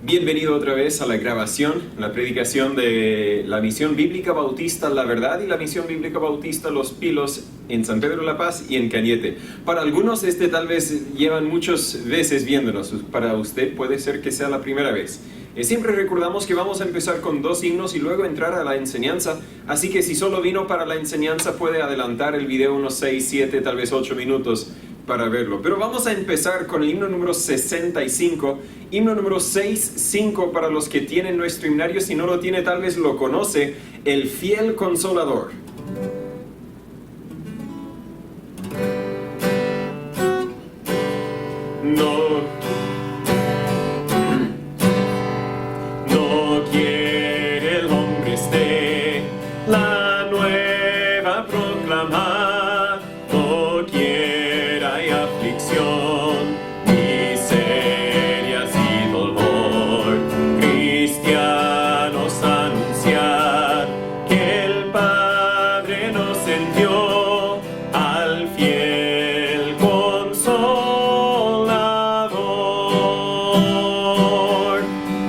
Bienvenido otra vez a la grabación, la predicación de la Misión Bíblica Bautista La Verdad y la Misión Bíblica Bautista Los Pilos en San Pedro La Paz y en Cañete. Para algunos tal vez llevan muchas veces viéndonos, para usted puede ser que sea la primera vez. Siempre recordamos que vamos a empezar con 2 himnos y luego entrar a la enseñanza, así que si solo vino para la enseñanza puede adelantar el video unos 6, 7, tal vez 8 minutos para verlo. Pero vamos a empezar con el himno número 65, himno número 6.5 para los que tienen nuestro himnario, si no lo tiene tal vez lo conoce, El Fiel Consolador. No quiere el hombre la nueva proclamar, no quiera y aflicción, miserias y dolor, cristianos anunciar que el Padre nos envió al fiel consolador,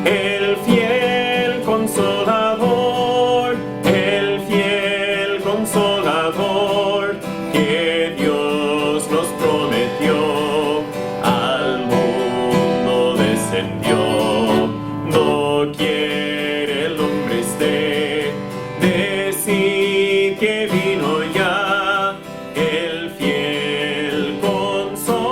el fiel consolador, el fiel consolador que Dios nos prometió, al mundo descendió. No quiere el hombre decir que vino ya el fiel consolador.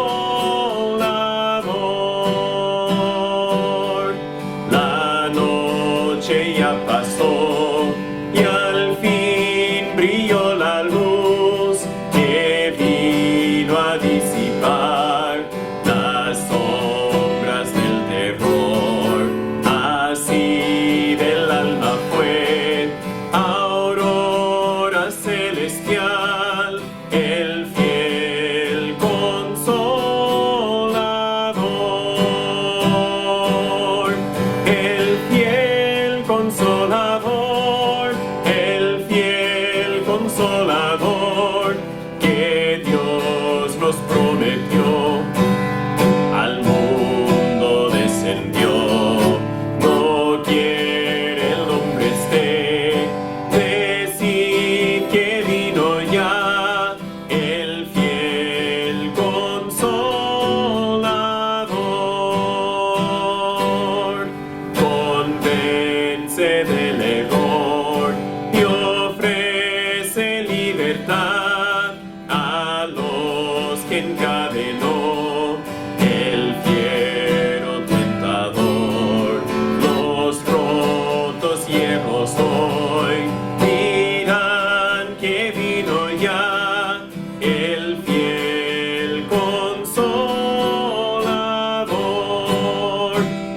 La noche ya pasó y al fin brilló la luz que vino a disipar las sombras del terror. Así del alma fue aurora celestial, el fiel consolador, el fiel consolador, el fiel consolador que Dios nos prometió, al mundo descendió. No quiere el hombre decir que vino ya el fiel consolador. Convence del error y ofrece libertad a los que encadenó el fiero tentador. Los rotos hierros hoy dirán que vino ya el fiel consolador.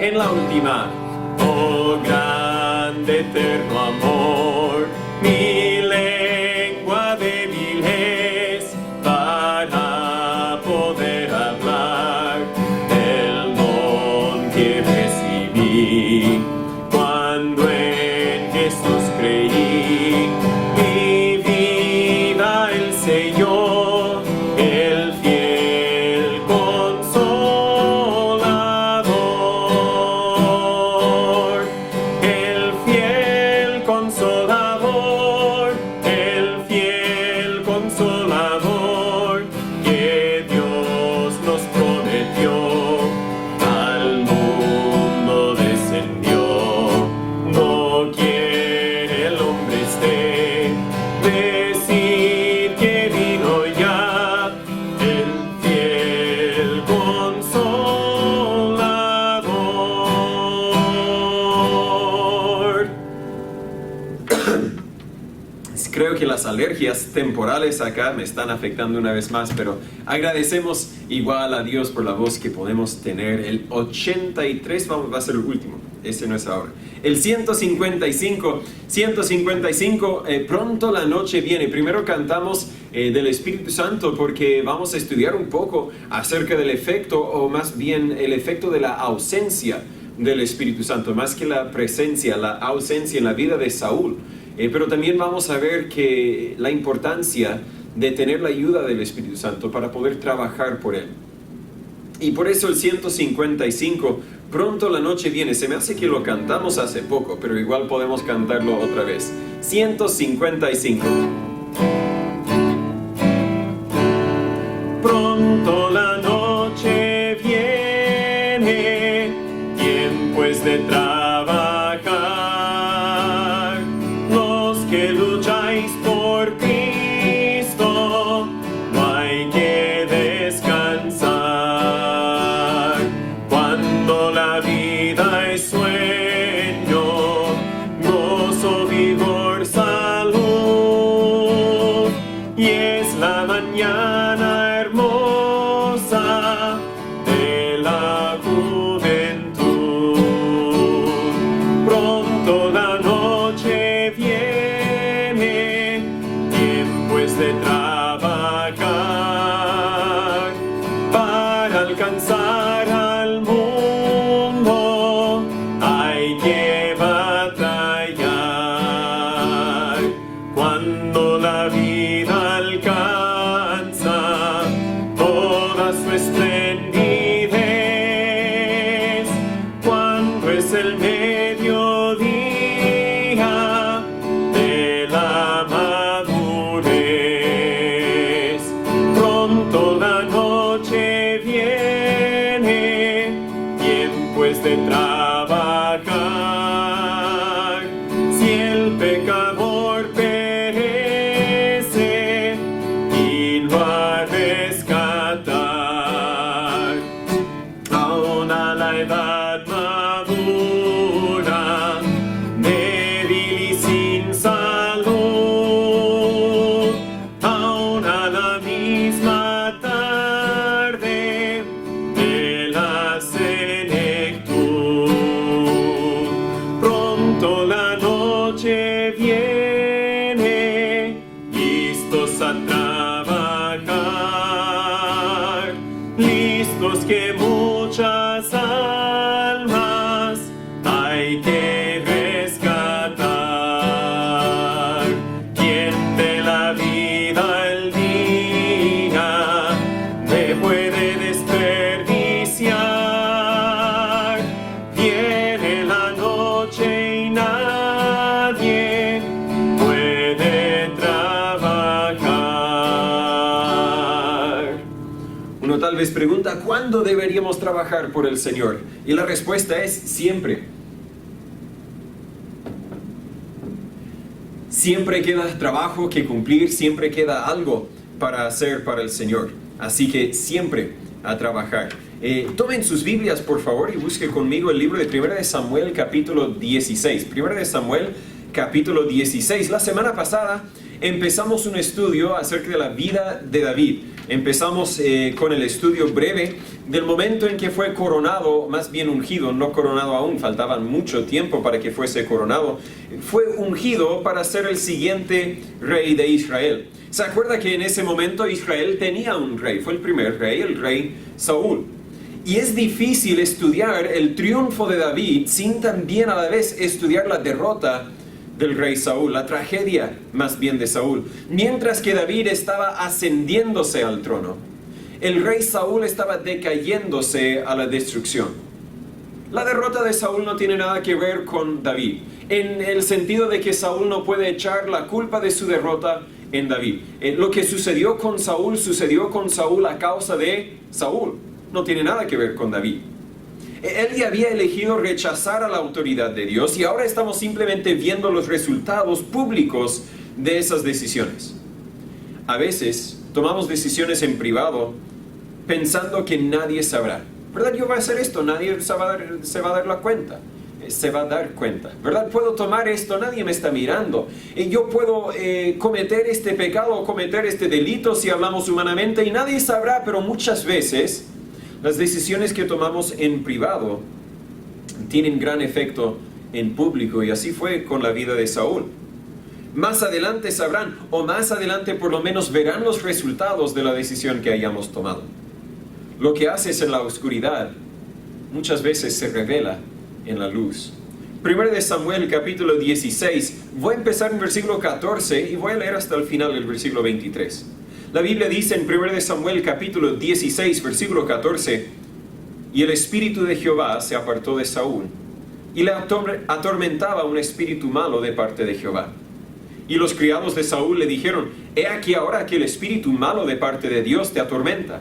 En la última, oh grande eterno amor, mi lengua débil es para poder hablar del don que recibí cuando en Jesús creí. Mi vida él selló, el fiel consolador, el fiel consolador, el fiel consolador que Dios nos prometió, al mundo descendió. No quiere el hombre decir que vino ya el fiel consolador. Creo que las alergias temporales acá me están afectando una vez más, pero agradecemos igual a Dios por la voz que podemos tener. El 83 va a ser el último, ese no es ahora. El 155, pronto la noche viene. Primero cantamos del Espíritu Santo porque vamos a estudiar un poco acerca del efecto, o más bien el efecto de la ausencia del Espíritu Santo, más que la presencia, la ausencia en la vida de Saúl. Pero también vamos a ver que la importancia de tener la ayuda del Espíritu Santo para poder trabajar por él. Y por eso el 155, pronto la noche viene. Se me hace que lo cantamos hace poco, pero igual podemos cantarlo otra vez. 155. Pronto la noche viene, tiempo es de trabajar. Los que lucháis por Cristo, no hay que descansar. Cuando la vida es sueño, gozo, vigor, salud, y es la mañana hermosa de la juventud. Pronto la noche viene, tiempo es de trabajar para alcanzar al mundo. Hay que batallar. Cuando la vida alcanza toda su esplendidez, cuando es el mediodía de la madurez. Pronto la noche viene, tiempo es de trabajar. Si el pecador perece, y lo ha rescatar, aún a la edad madura, débil y sin salud, aún a la misma tarde de la senectud. Pronto la noche viene, listos a trabajar, listos que muchas almas hay que rescatar. Quien de la vida el día me puede desperdiciar, viene la noche y nadie puede trabajar. Uno tal vez pregunta, ¿cuándo deberíamos trabajar por el Señor? Y la respuesta es siempre. Siempre queda trabajo que cumplir, siempre queda algo para hacer para el Señor. Así que siempre a trabajar. Tomen sus Biblias, por favor, y busquen conmigo el libro de 1 de Samuel, capítulo 16. 1 de Samuel, capítulo 16. La semana pasada empezamos un estudio acerca de la vida de David. Empezamos con el estudio breve del momento en que fue coronado, más bien ungido, no coronado aún, faltaba mucho tiempo para que fuese coronado. Fue ungido para ser el siguiente rey de Israel. ¿Se acuerda que en ese momento Israel tenía un rey? Fue el primer rey, el rey Saúl. Y es difícil estudiar el triunfo de David sin también a la vez estudiar la derrota del rey Saúl, la tragedia más bien de Saúl. Mientras que David estaba ascendiéndose al trono, el rey Saúl estaba decayéndose a la destrucción. La derrota de Saúl no tiene nada que ver con David, en el sentido de que Saúl no puede echar la culpa de su derrota en David. Lo que sucedió con Saúl a causa de Saúl. No tiene nada que ver con David. Él ya había elegido rechazar a la autoridad de Dios y ahora estamos simplemente viendo los resultados públicos de esas decisiones. A veces tomamos decisiones en privado pensando que nadie sabrá. ¿Verdad? Yo voy a hacer esto, nadie se va a dar la cuenta. Se va a dar cuenta, ¿verdad? Puedo tomar esto, nadie me está mirando. Yo puedo cometer este pecado o cometer este delito si hablamos humanamente y nadie sabrá, pero muchas veces las decisiones que tomamos en privado tienen gran efecto en público, y así fue con la vida de Saúl. Más adelante sabrán, o más adelante por lo menos verán los resultados de la decisión que hayamos tomado. Lo que haces en la oscuridad muchas veces se revela en la luz. 1 de Samuel capítulo 16, voy a empezar en versículo 14 y voy a leer hasta el final del versículo 23. La Biblia dice en 1 de Samuel capítulo 16 versículo 14, Y el espíritu de Jehová se apartó de Saúl, y le atormentaba un espíritu malo de parte de Jehová. Y los criados de Saúl le dijeron: he aquí ahora que el espíritu malo de parte de Dios te atormenta.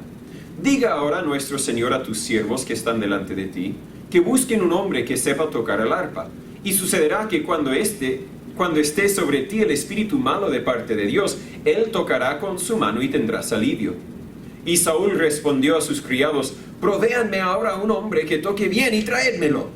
Diga ahora nuestro Señor a tus siervos que están delante de ti, que busquen un hombre que sepa tocar el arpa. Y sucederá que cuando esté sobre ti el espíritu malo de parte de Dios, él tocará con su mano y tendrás alivio. Y Saúl respondió a sus criados: provéanme ahora un hombre que toque bien y traédmelo.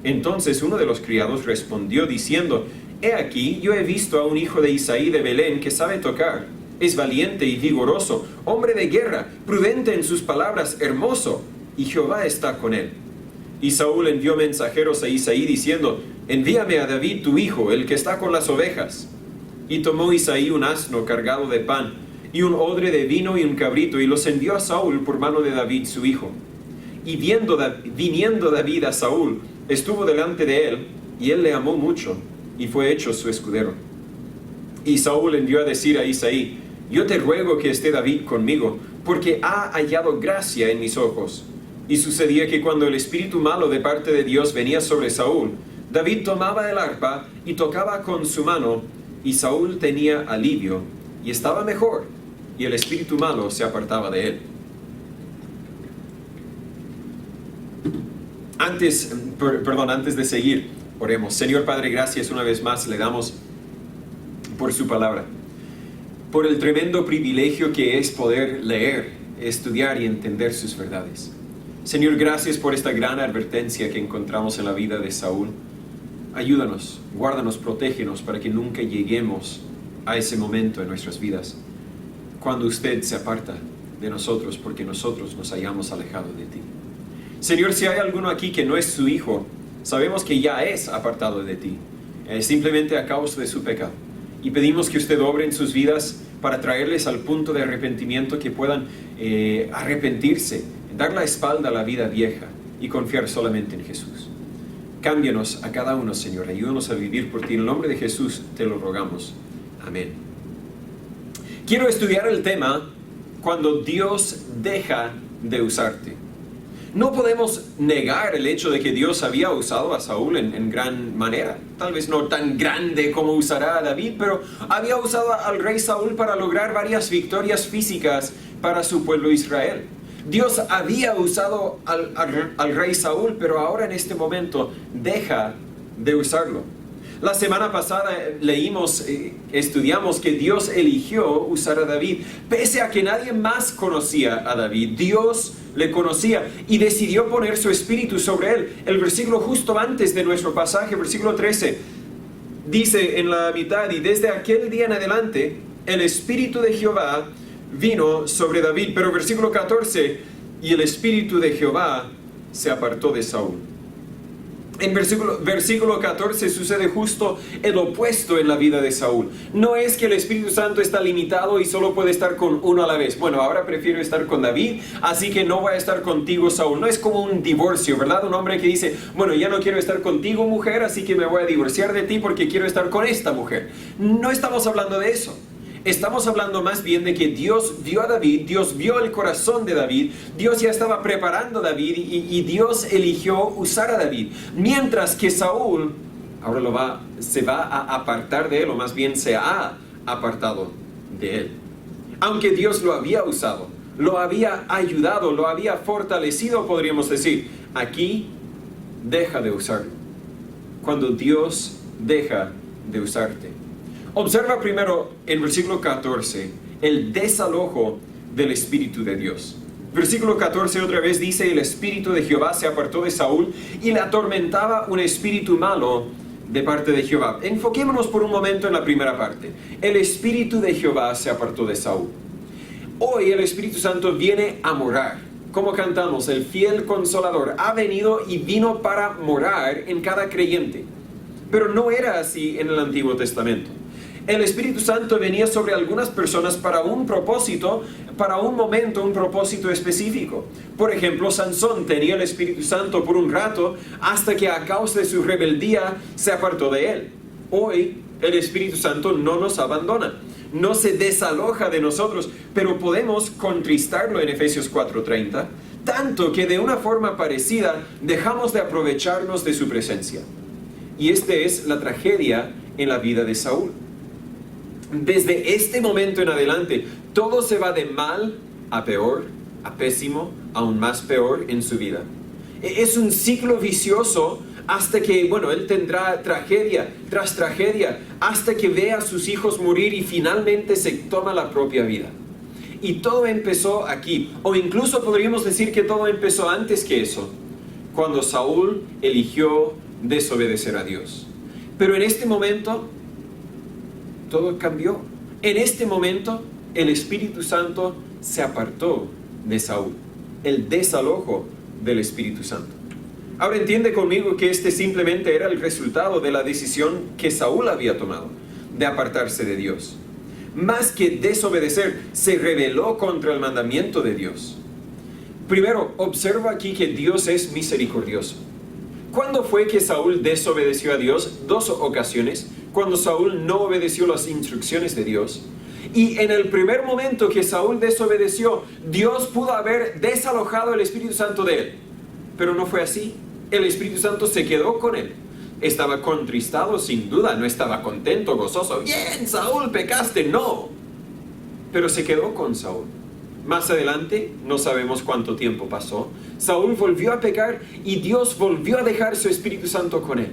Entonces uno de los criados respondió diciendo: he aquí, yo he visto a un hijo de Isaí de Belén que sabe tocar. Es valiente y vigoroso, hombre de guerra, prudente en sus palabras, hermoso, y Jehová está con él. Y Saúl envió mensajeros a Isaí diciendo: envíame a David tu hijo, el que está con las ovejas. Y tomó Isaí un asno cargado de pan, y un odre de vino y un cabrito, y los envió a Saúl por mano de David su hijo. Y viniendo David a Saúl, estuvo delante de él, y él le amó mucho, y fue hecho su escudero. Y Saúl envió a decir a Isaí: yo te ruego que esté David conmigo, porque ha hallado gracia en mis ojos. Y sucedía que cuando el espíritu malo de parte de Dios venía sobre Saúl, David tomaba el arpa y tocaba con su mano, y Saúl tenía alivio, y estaba mejor, y el espíritu malo se apartaba de él. Antes de seguir, oremos. Señor Padre, gracias una vez más le damos por su palabra, por el tremendo privilegio que es poder leer, estudiar y entender sus verdades. Señor, gracias por esta gran advertencia que encontramos en la vida de Saúl. Ayúdanos, guárdanos, protégenos para que nunca lleguemos a ese momento en nuestras vidas cuando usted se aparta de nosotros porque nosotros nos hayamos alejado de ti. Señor, si hay alguno aquí que no es su hijo, sabemos que ya es apartado de ti, simplemente a causa de su pecado. Y pedimos que usted obre en sus vidas para traerles al punto de arrepentimiento, que puedan arrepentirse, dar la espalda a la vida vieja y confiar solamente en Jesús. Cámbianos a cada uno, Señor. Ayúdanos a vivir por ti. En el nombre de Jesús te lo rogamos. Amén. Quiero estudiar el tema: cuando Dios deja de usarte. No podemos negar el hecho de que Dios había usado a Saúl en gran manera. Tal vez no tan grande como usará a David, pero había usado al rey Saúl para lograr varias victorias físicas para su pueblo Israel. Dios había usado al rey Saúl, pero ahora en este momento deja de usarlo. La semana pasada estudiamos que Dios eligió usar a David, pese a que nadie más conocía a David. Dios le conocía y decidió poner su espíritu sobre él. El versículo justo antes de nuestro pasaje, versículo 13, dice en la mitad: y desde aquel día en adelante el espíritu de Jehová vino sobre David. Pero versículo 14, y el espíritu de Jehová se apartó de Saúl. En versículo 14 sucede justo el opuesto en la vida de Saúl. No es que el Espíritu Santo está limitado y solo puede estar con uno a la vez. Bueno, ahora prefiero estar con David, así que no voy a estar contigo, Saúl. No es como un divorcio, ¿verdad? Un hombre que dice: bueno, ya no quiero estar contigo, mujer, así que me voy a divorciar de ti porque quiero estar con esta mujer. No estamos hablando de eso. Estamos hablando más bien de que Dios vio a David, Dios vio el corazón de David, Dios ya estaba preparando a David y Dios eligió usar a David. Mientras que Saúl ahora se va a apartar de él, o más bien se ha apartado de él. Aunque Dios lo había usado, lo había ayudado, lo había fortalecido, podríamos decir, aquí deja de usarlo. Cuando Dios deja de usarte. Observa primero en versículo 14 el desalojo del Espíritu de Dios. Versículo 14 otra vez dice: el Espíritu de Jehová se apartó de Saúl y le atormentaba un espíritu malo de parte de Jehová. Enfoquémonos por un momento en la primera parte. El Espíritu de Jehová se apartó de Saúl. Hoy el Espíritu Santo viene a morar. Como cantamos, el fiel consolador ha venido y vino para morar en cada creyente. Pero no era así en el Antiguo Testamento. El Espíritu Santo venía sobre algunas personas para un propósito, para un momento, un propósito específico. Por ejemplo, Sansón tenía el Espíritu Santo por un rato, hasta que a causa de su rebeldía se apartó de él. Hoy el Espíritu Santo no nos abandona, no se desaloja de nosotros, pero podemos contristarlo en Efesios 4:30. tanto que de una forma parecida dejamos de aprovecharnos de su presencia. Y esta es la tragedia en la vida de Saúl. Desde este momento en adelante, todo se va de mal a peor, a pésimo, aún más peor en su vida. Es un ciclo vicioso hasta que, él tendrá tragedia tras tragedia, hasta que ve a sus hijos morir y finalmente se toma la propia vida. Y todo empezó aquí, o incluso podríamos decir que todo empezó antes que eso, cuando Saúl eligió desobedecer a Dios. Pero en este momento, todo cambió. En este momento, el Espíritu Santo se apartó de Saúl. El desalojo del Espíritu Santo. Ahora entiende conmigo que este simplemente era el resultado de la decisión que Saúl había tomado, de apartarse de Dios. Más que desobedecer, se rebeló contra el mandamiento de Dios. Primero, observa aquí que Dios es misericordioso. ¿Cuándo fue que Saúl desobedeció a Dios? 2 ocasiones. Cuando Saúl no obedeció las instrucciones de Dios. Y en el primer momento que Saúl desobedeció, Dios pudo haber desalojado el Espíritu Santo de él. Pero no fue así. El Espíritu Santo se quedó con él. Estaba contristado sin duda, no estaba contento, gozoso. Bien, Saúl, pecaste, no. Pero se quedó con Saúl. Más adelante, no sabemos cuánto tiempo pasó, Saúl volvió a pecar y Dios volvió a dejar su Espíritu Santo con él.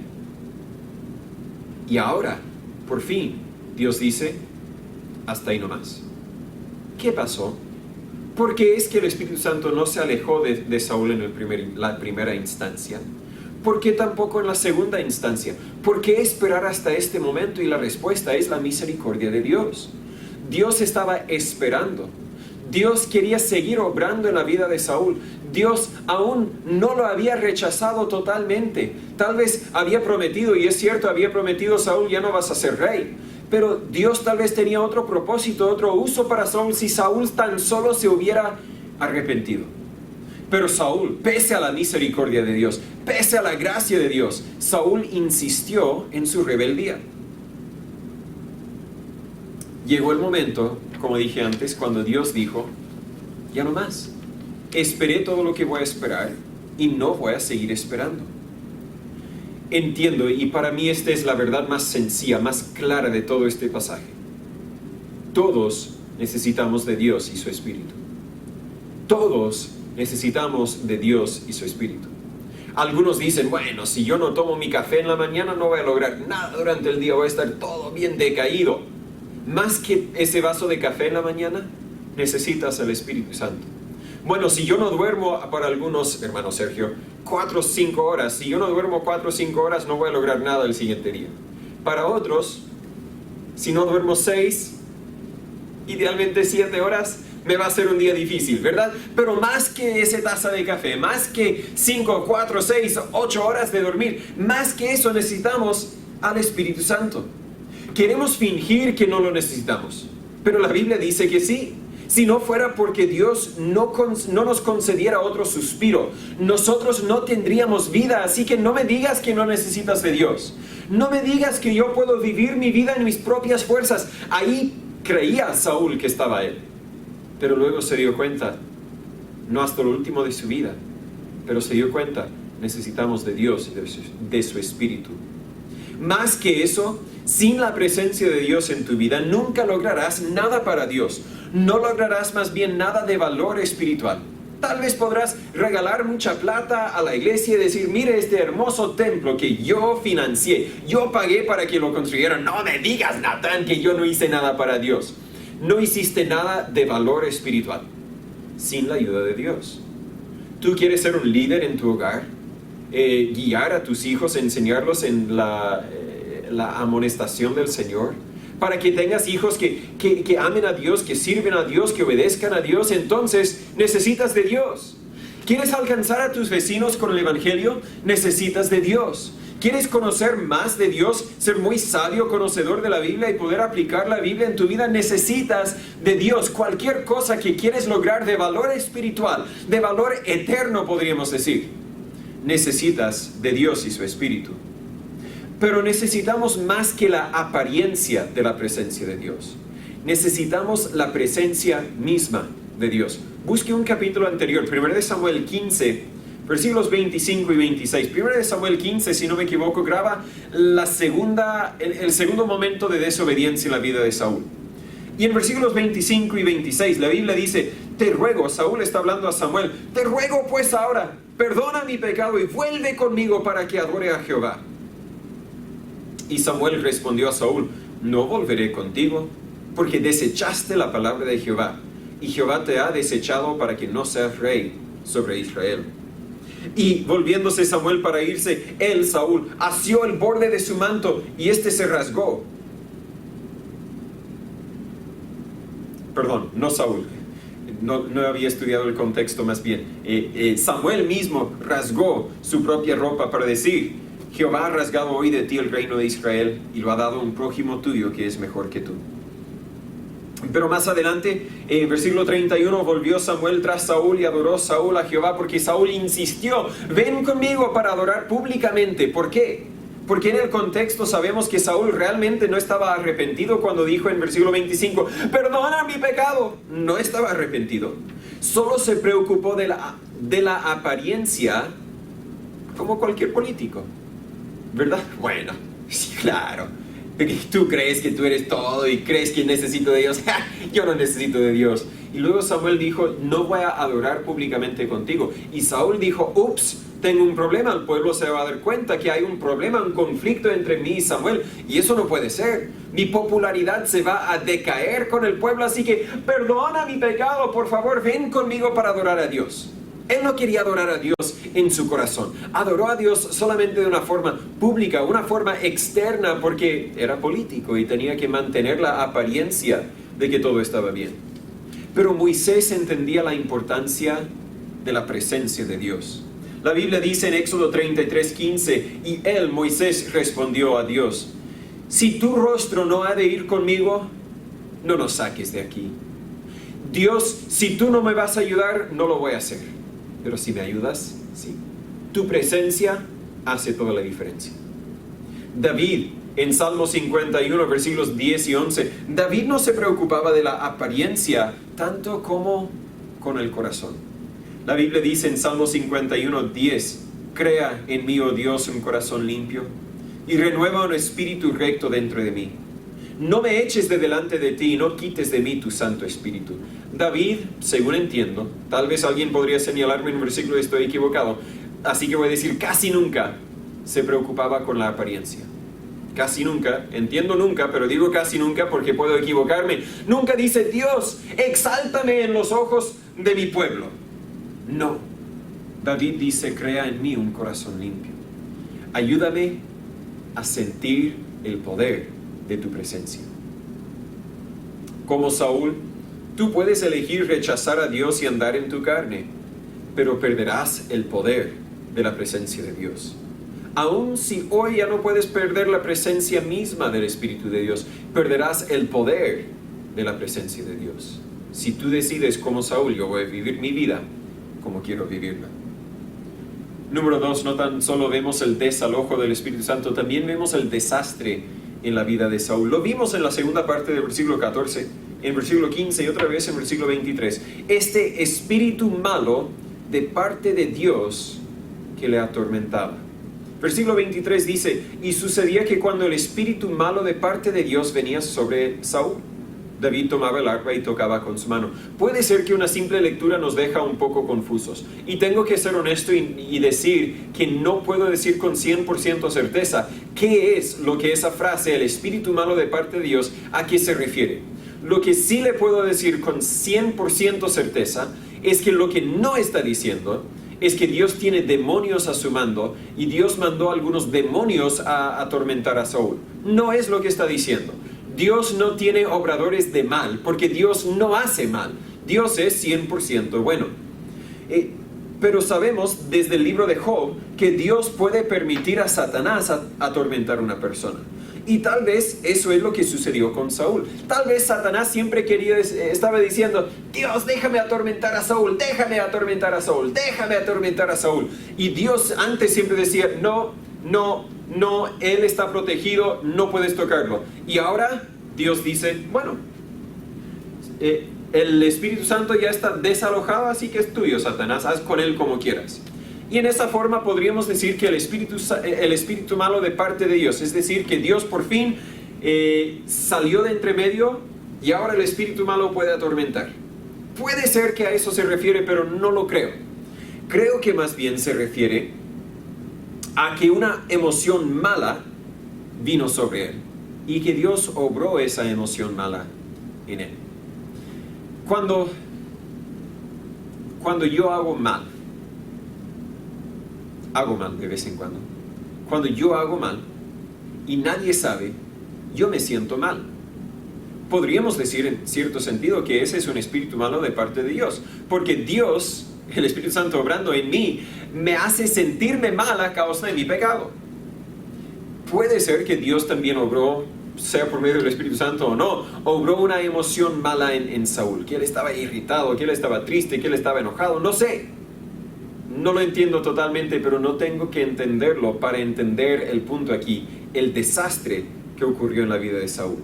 Y ahora, por fin, Dios dice, hasta ahí nomás. ¿Qué pasó? ¿Por qué es que el Espíritu Santo no se alejó de Saúl en la primera instancia? ¿Por qué tampoco en la segunda instancia? ¿Por qué esperar hasta este momento? Y la respuesta es la misericordia de Dios. Dios estaba esperando. Dios quería seguir obrando en la vida de Saúl. Dios aún no lo había rechazado totalmente. Tal vez había prometido, y es cierto, había prometido: Saúl, ya no vas a ser rey. Pero Dios tal vez tenía otro propósito, otro uso para Saúl, si Saúl tan solo se hubiera arrepentido. Pero Saúl, pese a la misericordia de Dios, pese a la gracia de Dios, Saúl insistió en su rebeldía. Llegó el momento, como dije antes, cuando Dios dijo: ya no más. Esperé todo lo que voy a esperar y no voy a seguir esperando. Entiendo, y para mí esta es la verdad más sencilla, más clara de todo este pasaje. Todos necesitamos de Dios y su Espíritu. Todos necesitamos de Dios y su Espíritu. Algunos dicen: bueno, si yo no tomo mi café en la mañana no voy a lograr nada durante el día, voy a estar todo bien decaído. Más que ese vaso de café en la mañana, necesitas al Espíritu Santo. Bueno, si yo no duermo, para algunos, hermano Sergio, 4 o 5 horas, si yo no duermo 4 o 5 horas, no voy a lograr nada el siguiente día. Para otros, si no duermo 6, idealmente 7 horas, me va a ser un día difícil, ¿verdad? Pero más que esa taza de café, más que 5, 4, 6, 8 horas de dormir, más que eso necesitamos al Espíritu Santo. Queremos fingir que no lo necesitamos, pero la Biblia dice que sí. Si no fuera porque Dios no nos concediera otro suspiro, nosotros no tendríamos vida. Así que no me digas que no necesitas de Dios. No me digas que yo puedo vivir mi vida en mis propias fuerzas. Ahí creía Saúl que estaba él. Pero luego se dio cuenta, no hasta lo último de su vida, pero se dio cuenta, necesitamos de Dios y de su Espíritu. Más que eso, sin la presencia de Dios en tu vida, nunca lograrás nada para Dios. No lograrás más bien nada de valor espiritual. Tal vez podrás regalar mucha plata a la iglesia y decir: mire este hermoso templo que yo financié, yo pagué para que lo construyeran. No me digas, Natán, que yo no hice nada para Dios. No hiciste nada de valor espiritual sin la ayuda de Dios. ¿Tú quieres ser un líder en tu hogar? Guiar a tus hijos, enseñarlos en la amonestación del Señor, para que tengas hijos que amen a Dios, que sirven a Dios, que obedezcan a Dios. Entonces necesitas de Dios. ¿Quieres alcanzar a tus vecinos con el Evangelio? Necesitas de Dios. ¿Quieres conocer más de Dios, ser muy sabio, conocedor de la Biblia y poder aplicar la Biblia en tu vida? Necesitas de Dios. Cualquier cosa que quieres lograr de valor espiritual, de valor eterno, podríamos decir, necesitas de Dios y su Espíritu. Pero necesitamos más que la apariencia de la presencia de Dios. Necesitamos la presencia misma de Dios. Busque un capítulo anterior, 1 de Samuel 15, versículos 25 y 26. 1 de Samuel 15, si no me equivoco, graba el segundo momento de desobediencia en la vida de Saúl. Y en versículos 25 y 26, la Biblia dice, te ruego, Saúl está hablando a Samuel, te ruego pues ahora, perdona mi pecado y vuelve conmigo para que adore a Jehová. Y Samuel respondió a Saúl, no volveré contigo, porque desechaste la palabra de Jehová, y Jehová te ha desechado para que no seas rey sobre Israel. Y volviéndose Samuel para irse, él, Saúl, asió el borde de su manto, y éste se rasgó. Perdón, no Saúl, no había estudiado el contexto más bien. Samuel mismo rasgó su propia ropa para decir, Jehová ha rasgado hoy de ti el reino de Israel y lo ha dado a un prójimo tuyo que es mejor que tú. Pero más adelante, en versículo 31, volvió Samuel tras Saúl y adoró Saúl a Jehová porque Saúl insistió, ven conmigo para adorar públicamente. ¿Por qué? Porque en el contexto sabemos que Saúl realmente no estaba arrepentido cuando dijo en versículo 25, perdona mi pecado. No estaba arrepentido. Solo se preocupó de la apariencia como cualquier político. ¿Verdad? Bueno, sí, claro. Tú crees que tú eres todo y crees que necesito de Dios. Yo no necesito de Dios. Y luego Samuel dijo, no voy a adorar públicamente contigo. Y Saúl dijo, ups, tengo un problema. El pueblo se va a dar cuenta que hay un problema, un conflicto entre mí y Samuel. Y eso no puede ser. Mi popularidad se va a decaer con el pueblo. Así que perdona mi pecado. Por favor, ven conmigo para adorar a Dios. Él no quería adorar a Dios en su corazón. Adoró a Dios solamente de una forma pública, una forma externa, porque era político y tenía que mantener la apariencia de que todo estaba bien. Pero Moisés entendía la importancia de la presencia de Dios. La Biblia dice en Éxodo 33:15, y él, Moisés, respondió a Dios, si tu rostro no ha de ir conmigo, no nos saques de aquí. Dios, si tú no me vas a ayudar, no lo voy a hacer. Pero si me ayudas, sí. Tu presencia hace toda la diferencia. David, en Salmo 51, versículos 10 y 11, David no se preocupaba de la apariencia tanto como con el corazón. La Biblia dice en Salmo 51, 10, crea en mí, oh Dios, un corazón limpio y renueva un espíritu recto dentro de mí. No me eches de delante de ti y no quites de mí tu Santo Espíritu. David, según entiendo, tal vez alguien podría señalarme en un versículo y estoy equivocado, así que voy a decir casi nunca se preocupaba con la apariencia. Casi nunca, entiendo nunca, pero digo casi nunca porque puedo equivocarme. Nunca dice, Dios, exáltame en los ojos de mi pueblo. No, David dice, crea en mí un corazón limpio. Ayúdame a sentir el poder de tu presencia. Como Saúl, tú puedes elegir rechazar a Dios y andar en tu carne, pero perderás el poder de la presencia de Dios. Aun si hoy ya no puedes perder la presencia misma del Espíritu de Dios, perderás el poder de la presencia de Dios. Si tú decides como Saúl, yo voy a vivir mi vida como quiero vivirla. Número 2, no tan solo vemos el desalojo del Espíritu Santo, también vemos el desastre en la vida de Saúl. Lo vimos en la segunda parte del versículo 14, en versículo 15 y otra vez en versículo 23. Este espíritu malo de parte de Dios que le atormentaba. Versículo 23 dice, y sucedía que cuando el espíritu malo de parte de Dios venía sobre Saúl, David tomaba el arpa y tocaba con su mano. Puede ser que una simple lectura nos deja un poco confusos. Y tengo que ser honesto y decir que no puedo decir con 100% certeza qué es lo que esa frase, el espíritu malo de parte de Dios, a qué se refiere. Lo que sí le puedo decir con 100% certeza es que lo que no está diciendo es que Dios tiene demonios a su mando y Dios mandó a algunos demonios a atormentar a Saúl. No es lo que está diciendo. Dios no tiene obradores de mal, porque Dios no hace mal. Dios es 100% bueno. Pero sabemos desde el libro de Job que Dios puede permitir a Satanás atormentar a una persona. Y tal vez eso es lo que sucedió con Saúl. Tal vez Satanás siempre estaba diciendo, Dios, déjame atormentar a Saúl, déjame atormentar a Saúl, déjame atormentar a Saúl. Y Dios antes siempre decía, no, él está protegido, no puedes tocarlo. Y ahora Dios dice, bueno, El Espíritu Santo ya está desalojado, así que es tuyo, Satanás, haz con él como quieras. Y en esa forma podríamos decir que el espíritu malo de parte de Dios, es decir, que Dios por fin salió de entre medio y ahora el espíritu malo puede atormentar. Puede ser que a eso se refiere, pero no lo creo. Creo que más bien se refiere a que una emoción mala vino sobre él y que Dios obró esa emoción mala en él. Cuando yo hago mal de vez en cuando. Cuando yo hago mal y nadie sabe, yo me siento mal. Podríamos decir en cierto sentido que ese es un espíritu malo de parte de Dios, porque Dios, el Espíritu Santo obrando en mí, me hace sentirme mal a causa de mi pecado. Puede ser que Dios también obró, sea por medio del Espíritu Santo o no, obró una emoción mala en Saúl, que él estaba irritado, que él estaba triste, que él estaba enojado, no sé. No lo entiendo totalmente, pero no tengo que entenderlo para entender el punto aquí, el desastre que ocurrió en la vida de Saúl.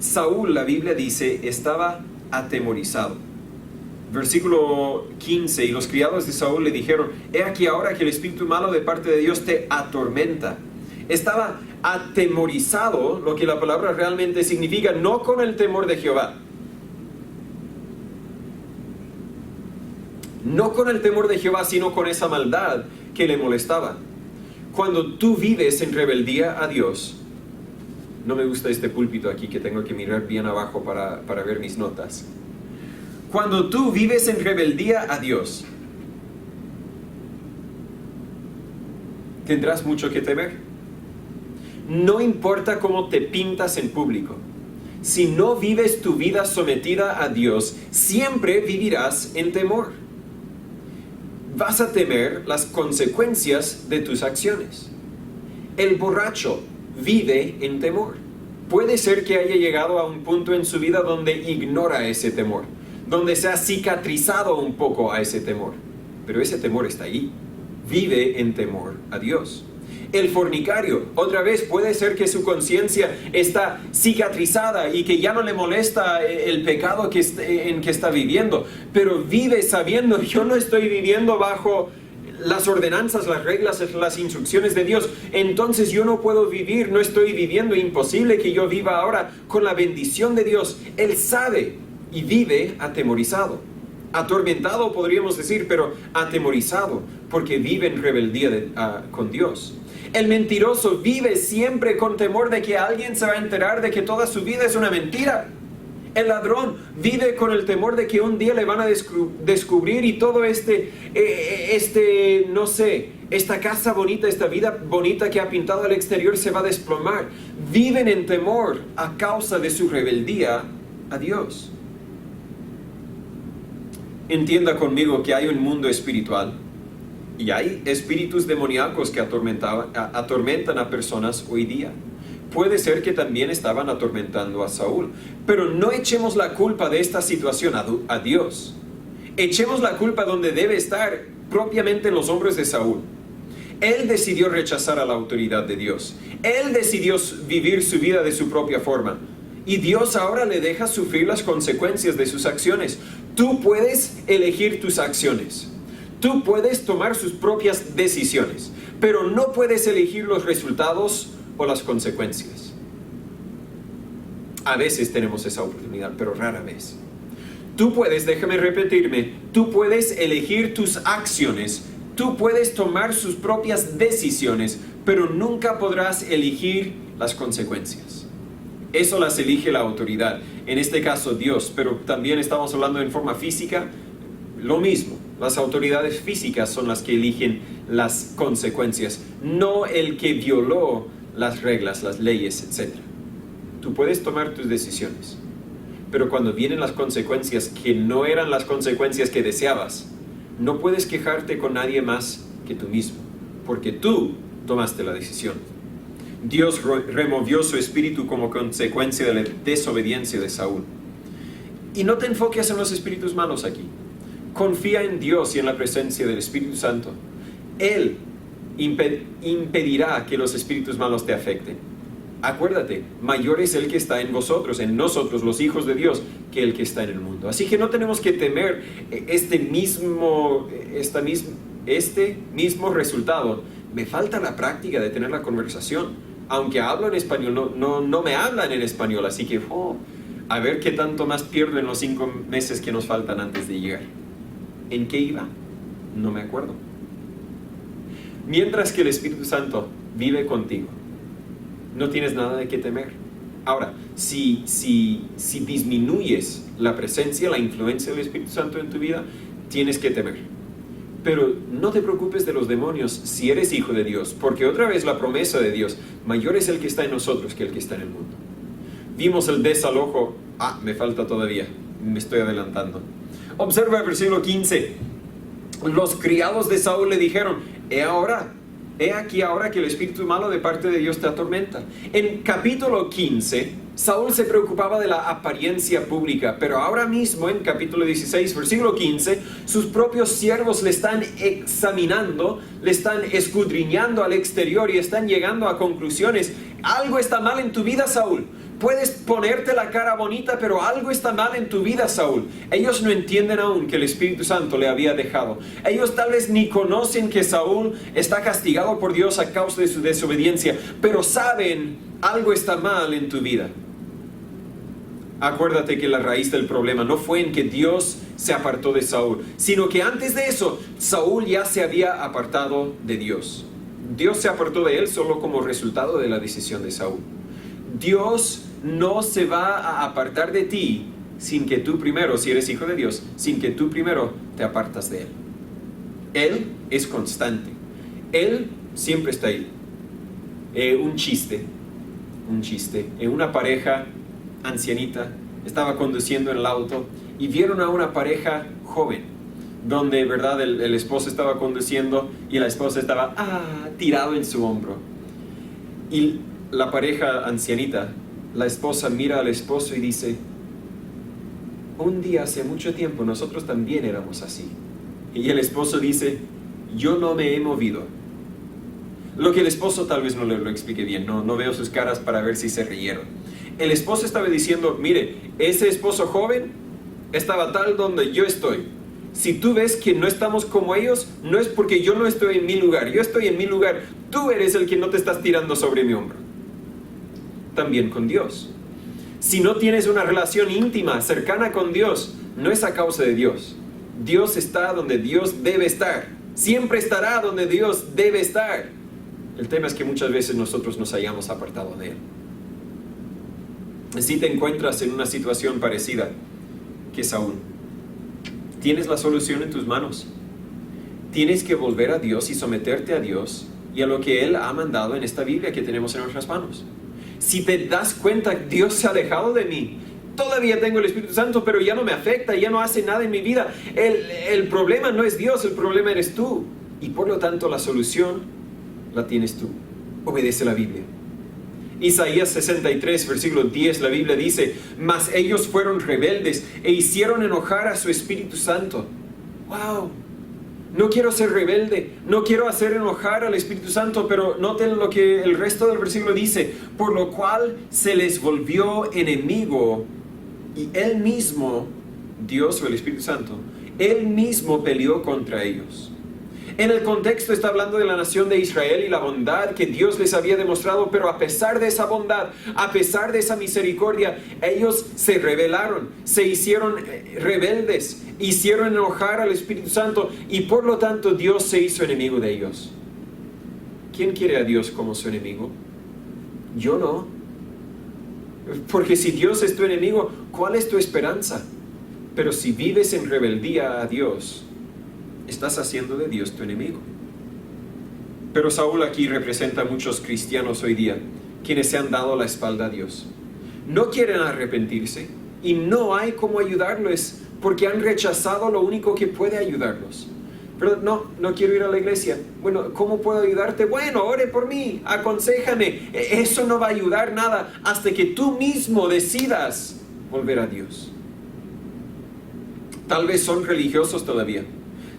Saúl, la Biblia dice, estaba atemorizado. Versículo 15, y los criados de Saúl le dijeron, he aquí ahora que el espíritu malo de parte de Dios te atormenta. Estaba atemorizado, lo que la palabra realmente significa, no con el temor de Jehová. No con el temor de Jehová, sino con esa maldad que le molestaba. Cuando tú vives en rebeldía a Dios, no me gusta este púlpito aquí que tengo que mirar bien abajo para ver mis notas. Cuando tú vives en rebeldía a Dios, tendrás mucho que temer. No importa cómo te pintas en público. Si no vives tu vida sometida a Dios, siempre vivirás en temor. Vas a temer las consecuencias de tus acciones. El borracho vive en temor. Puede ser que haya llegado a un punto en su vida donde ignora ese temor, donde se ha cicatrizado un poco a ese temor, pero ese temor está ahí. Vive en temor a Dios. El fornicario, otra vez, puede ser que su conciencia está cicatrizada y que ya no le molesta el pecado en que está viviendo, pero vive sabiendo, yo no estoy viviendo bajo las ordenanzas, las reglas, las instrucciones de Dios, entonces yo no puedo vivir, no estoy viviendo, imposible que yo viva ahora con la bendición de Dios. Él sabe y vive atemorizado. Atormentado podríamos decir, pero atemorizado, porque vive en rebeldía con Dios. El mentiroso vive siempre con temor de que alguien se va a enterar de que toda su vida es una mentira. El ladrón vive con el temor de que un día le van a descubrir y todo no sé, esta casa bonita, esta vida bonita que ha pintado al exterior se va a desplomar. Viven en temor a causa de su rebeldía a Dios. Entienda conmigo que hay un mundo espiritual y hay espíritus demoníacos que atormentan a personas hoy día. Puede ser que también estaban atormentando a Saúl, pero no echemos la culpa de esta situación a Dios. Echemos la culpa donde debe estar, propiamente en los hombros de Saúl. Él decidió rechazar a la autoridad de Dios. Él decidió vivir su vida de su propia forma. Y Dios ahora le deja sufrir las consecuencias de sus acciones. Tú puedes elegir tus acciones. Tú puedes tomar sus propias decisiones, pero no puedes elegir los resultados o las consecuencias. A veces tenemos esa oportunidad, pero rara vez. Tú puedes, déjame repetirme, tú puedes elegir tus acciones, tú puedes tomar sus propias decisiones, pero nunca podrás elegir las consecuencias. Eso las elige la autoridad, en este caso Dios, pero también estamos hablando en forma física, lo mismo. Las autoridades físicas son las que eligen las consecuencias, no el que violó las reglas, las leyes, etc. Tú puedes tomar tus decisiones, pero cuando vienen las consecuencias que no eran las consecuencias que deseabas, no puedes quejarte con nadie más que tú mismo, porque tú tomaste la decisión. Dios removió su espíritu como consecuencia de la desobediencia de Saúl. Y no te enfoques en los espíritus malos aquí. Confía en Dios y en la presencia del Espíritu Santo. Él impedirá que los espíritus malos te afecten. Acuérdate, mayor es el que está en vosotros, en nosotros, los hijos de Dios, que el que está en el mundo. Así que no tenemos que temer este mismo resultado. Me falta la práctica de tener la conversación. Aunque hablo en español, no me hablan en español, así que a ver qué tanto más pierdo en los 5 meses que nos faltan antes de llegar. ¿En qué iba? No me acuerdo. Mientras que el Espíritu Santo vive contigo, no tienes nada de qué temer. Ahora, si disminuyes la presencia, la influencia del Espíritu Santo en tu vida, tienes que temer. Pero no te preocupes de los demonios si eres hijo de Dios, porque otra vez la promesa de Dios, mayor es el que está en nosotros que el que está en el mundo. Vimos el desalojo. Me falta todavía, me estoy adelantando. Observa el versículo 15. Los criados de Saúl le dijeron: He aquí ahora que el espíritu malo de parte de Dios te atormenta. En capítulo 15, Saúl se preocupaba de la apariencia pública, pero ahora mismo en capítulo 16, versículo 15, sus propios siervos le están examinando, le están escudriñando al exterior y están llegando a conclusiones. Algo está mal en tu vida, Saúl. Puedes ponerte la cara bonita, pero algo está mal en tu vida, Saúl. Ellos no entienden aún que el Espíritu Santo le había dejado. Ellos tal vez ni conocen que Saúl está castigado por Dios a causa de su desobediencia, pero saben, algo está mal en tu vida. Acuérdate que la raíz del problema no fue en que Dios se apartó de Saúl, sino que antes de eso, Saúl ya se había apartado de Dios. Dios se apartó de él solo como resultado de la decisión de Saúl. Dios no se va a apartar de ti sin que tú primero, si eres hijo de Dios, sin que tú primero te apartas de Él. Él es constante. Él siempre está ahí. Un chiste. Una pareja ancianita estaba conduciendo en el auto y vieron a una pareja joven, donde, ¿verdad?, el esposo estaba conduciendo y la esposa estaba tirado en su hombro. Y la pareja ancianita, la esposa mira al esposo y dice: un día hace mucho tiempo nosotros también éramos así. Y el esposo dice: yo no me he movido. Lo que el esposo tal vez no lo explique bien, no veo sus caras para ver si se rieron. El esposo estaba diciendo: mire, ese esposo joven estaba tal donde yo estoy. Si tú ves que no estamos como ellos, no es porque yo no estoy en mi lugar, yo estoy en mi lugar. Tú eres el que no te estás tirando sobre mi hombro. También con Dios. Si no tienes una relación íntima, cercana con Dios, no es a causa de Dios. Dios está donde Dios debe estar. Siempre estará donde Dios debe estar. El tema es que muchas veces nosotros nos hayamos apartado de Él. Si te encuentras en una situación parecida que Saúl, tienes la solución en tus manos. Tienes que volver a Dios y someterte a Dios y a lo que Él ha mandado en esta Biblia que tenemos en nuestras manos. Si te das cuenta, Dios se ha alejado de mí. Todavía tengo el Espíritu Santo, pero ya no me afecta, ya no hace nada en mi vida. El problema no es Dios, el problema eres tú. Y por lo tanto la solución la tienes tú. Obedece la Biblia. Isaías 63, versículo 10, la Biblia dice: mas ellos fueron rebeldes e hicieron enojar a su Espíritu Santo. ¡Wow! No quiero ser rebelde, no quiero hacer enojar al Espíritu Santo, pero noten lo que el resto del versículo dice: por lo cual se les volvió enemigo, y Él mismo, Dios o el Espíritu Santo, Él mismo peleó contra ellos. En el contexto está hablando de la nación de Israel y la bondad que Dios les había demostrado, pero a pesar de esa bondad, a pesar de esa misericordia, ellos se rebelaron, se hicieron rebeldes, hicieron enojar al Espíritu Santo y por lo tanto Dios se hizo enemigo de ellos. ¿Quién quiere a Dios como su enemigo? Yo no. Porque si Dios es tu enemigo, ¿cuál es tu esperanza? Pero si vives en rebeldía a Dios, estás haciendo de Dios tu enemigo. Pero Saúl aquí representa a muchos cristianos hoy día, quienes se han dado la espalda a Dios. No quieren arrepentirse y no hay cómo ayudarlos porque han rechazado lo único que puede ayudarlos. Pero no quiero ir a la iglesia. Bueno, ¿cómo puedo ayudarte? Bueno, ore por mí, aconséjame. Eso no va a ayudar nada hasta que tú mismo decidas volver a Dios. Tal vez son religiosos todavía.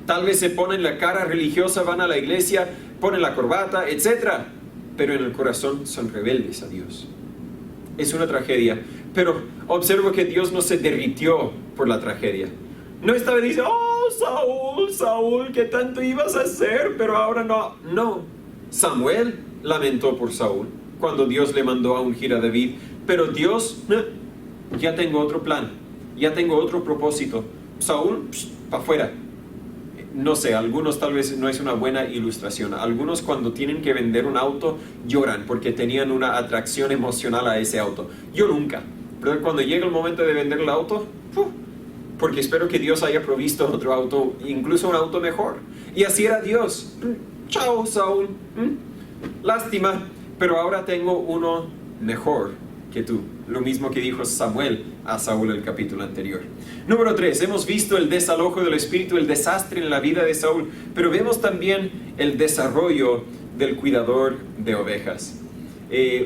Tal vez se ponen la cara religiosa, van a la iglesia, ponen la corbata, etc. pero en el corazón son rebeldes a Dios. Es una tragedia, pero observo que Dios no se derritió por la tragedia. No estaba diciendo, oh Saúl, Saúl, ¿qué tanto ibas a hacer? Pero ahora no. No, Samuel lamentó por Saúl cuando Dios le mandó a ungir a David, pero Dios, ya tengo otro plan, ya tengo otro propósito. Saúl, para afuera. No sé, algunos tal vez no es una buena ilustración. Algunos cuando tienen que vender un auto lloran porque tenían una atracción emocional a ese auto. Yo nunca. Pero cuando llega el momento de vender el auto, porque espero que Dios haya provisto otro auto, incluso un auto mejor. Y así era Dios. Chao, Saúl. Lástima, pero ahora tengo uno mejor que tú. Lo mismo que dijo Samuel a Saúl en el capítulo anterior. Número 3, hemos visto el desalojo del espíritu, el desastre en la vida de Saúl, pero vemos también el desarrollo del cuidador de ovejas.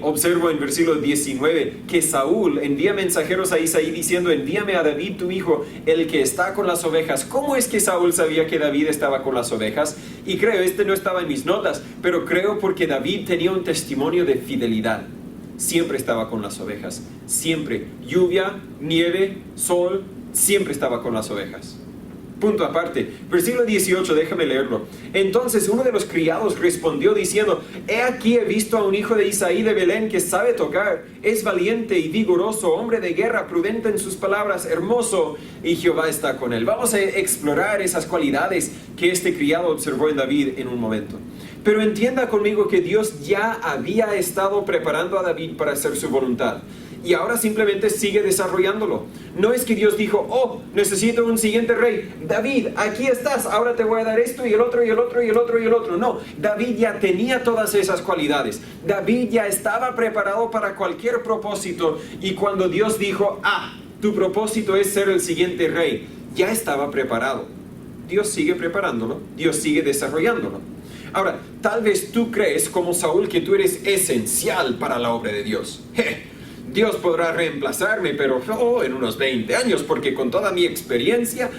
Observo en versículo 19 que Saúl envía mensajeros a Isaí diciendo, envíame a David tu hijo, el que está con las ovejas. ¿Cómo es que Saúl sabía que David estaba con las ovejas? Y creo, no estaba en mis notas, pero creo porque David tenía un testimonio de fidelidad. Siempre estaba con las ovejas, siempre. Lluvia, nieve, sol, siempre estaba con las ovejas. Punto aparte. Versículo 18, déjame leerlo. Entonces uno de los criados respondió diciendo, he aquí he visto a un hijo de Isaí de Belén que sabe tocar, es valiente y vigoroso, hombre de guerra, prudente en sus palabras, hermoso, y Jehová está con él. Vamos a explorar esas cualidades que este criado observó en David en un momento. Pero entienda conmigo que Dios ya había estado preparando a David para hacer su voluntad. Y ahora simplemente sigue desarrollándolo. No es que Dios dijo, oh, necesito un siguiente rey. David, aquí estás, ahora te voy a dar esto y el otro y el otro y el otro y el otro. No, David ya tenía todas esas cualidades. David ya estaba preparado para cualquier propósito. Y cuando Dios dijo, tu propósito es ser el siguiente rey, ya estaba preparado. Dios sigue preparándolo, Dios sigue desarrollándolo. Ahora, tal vez tú crees, como Saúl, que tú eres esencial para la obra de Dios. Dios podrá reemplazarme, pero en unos 20 años, porque con toda mi experiencia,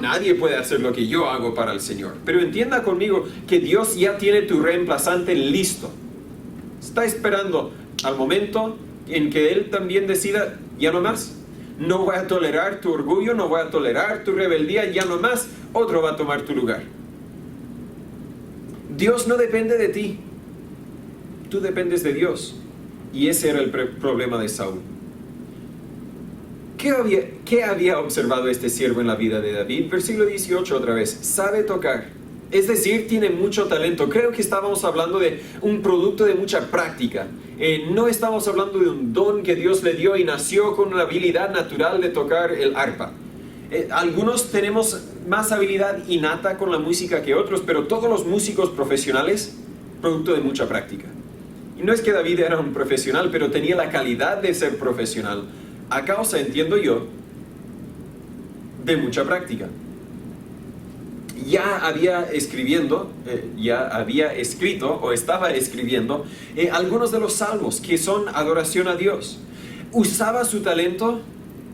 nadie puede hacer lo que yo hago para el Señor. Pero entienda conmigo que Dios ya tiene tu reemplazante listo. Está esperando al momento en que Él también decida, ya no más. No voy a tolerar tu orgullo, no voy a tolerar tu rebeldía, ya no más. Otro va a tomar tu lugar. Dios no depende de ti. Tú dependes de Dios. Y ese era el problema de Saúl. ¿Qué había observado este siervo en la vida de David? Versículo 18 otra vez. Sabe tocar. Es decir, tiene mucho talento. Creo que estábamos hablando de un producto de mucha práctica. No estamos hablando de un don que Dios le dio y nació con una habilidad natural de tocar el arpa. Algunos tenemos más habilidad innata con la música que otros, pero todos los músicos profesionales, producto de mucha práctica. Y no es que David era un profesional, pero tenía la calidad de ser profesional, a causa, entiendo yo, de mucha práctica. Ya había escrito o estaba escribiendo algunos de los salmos que son adoración a Dios. Usaba su talento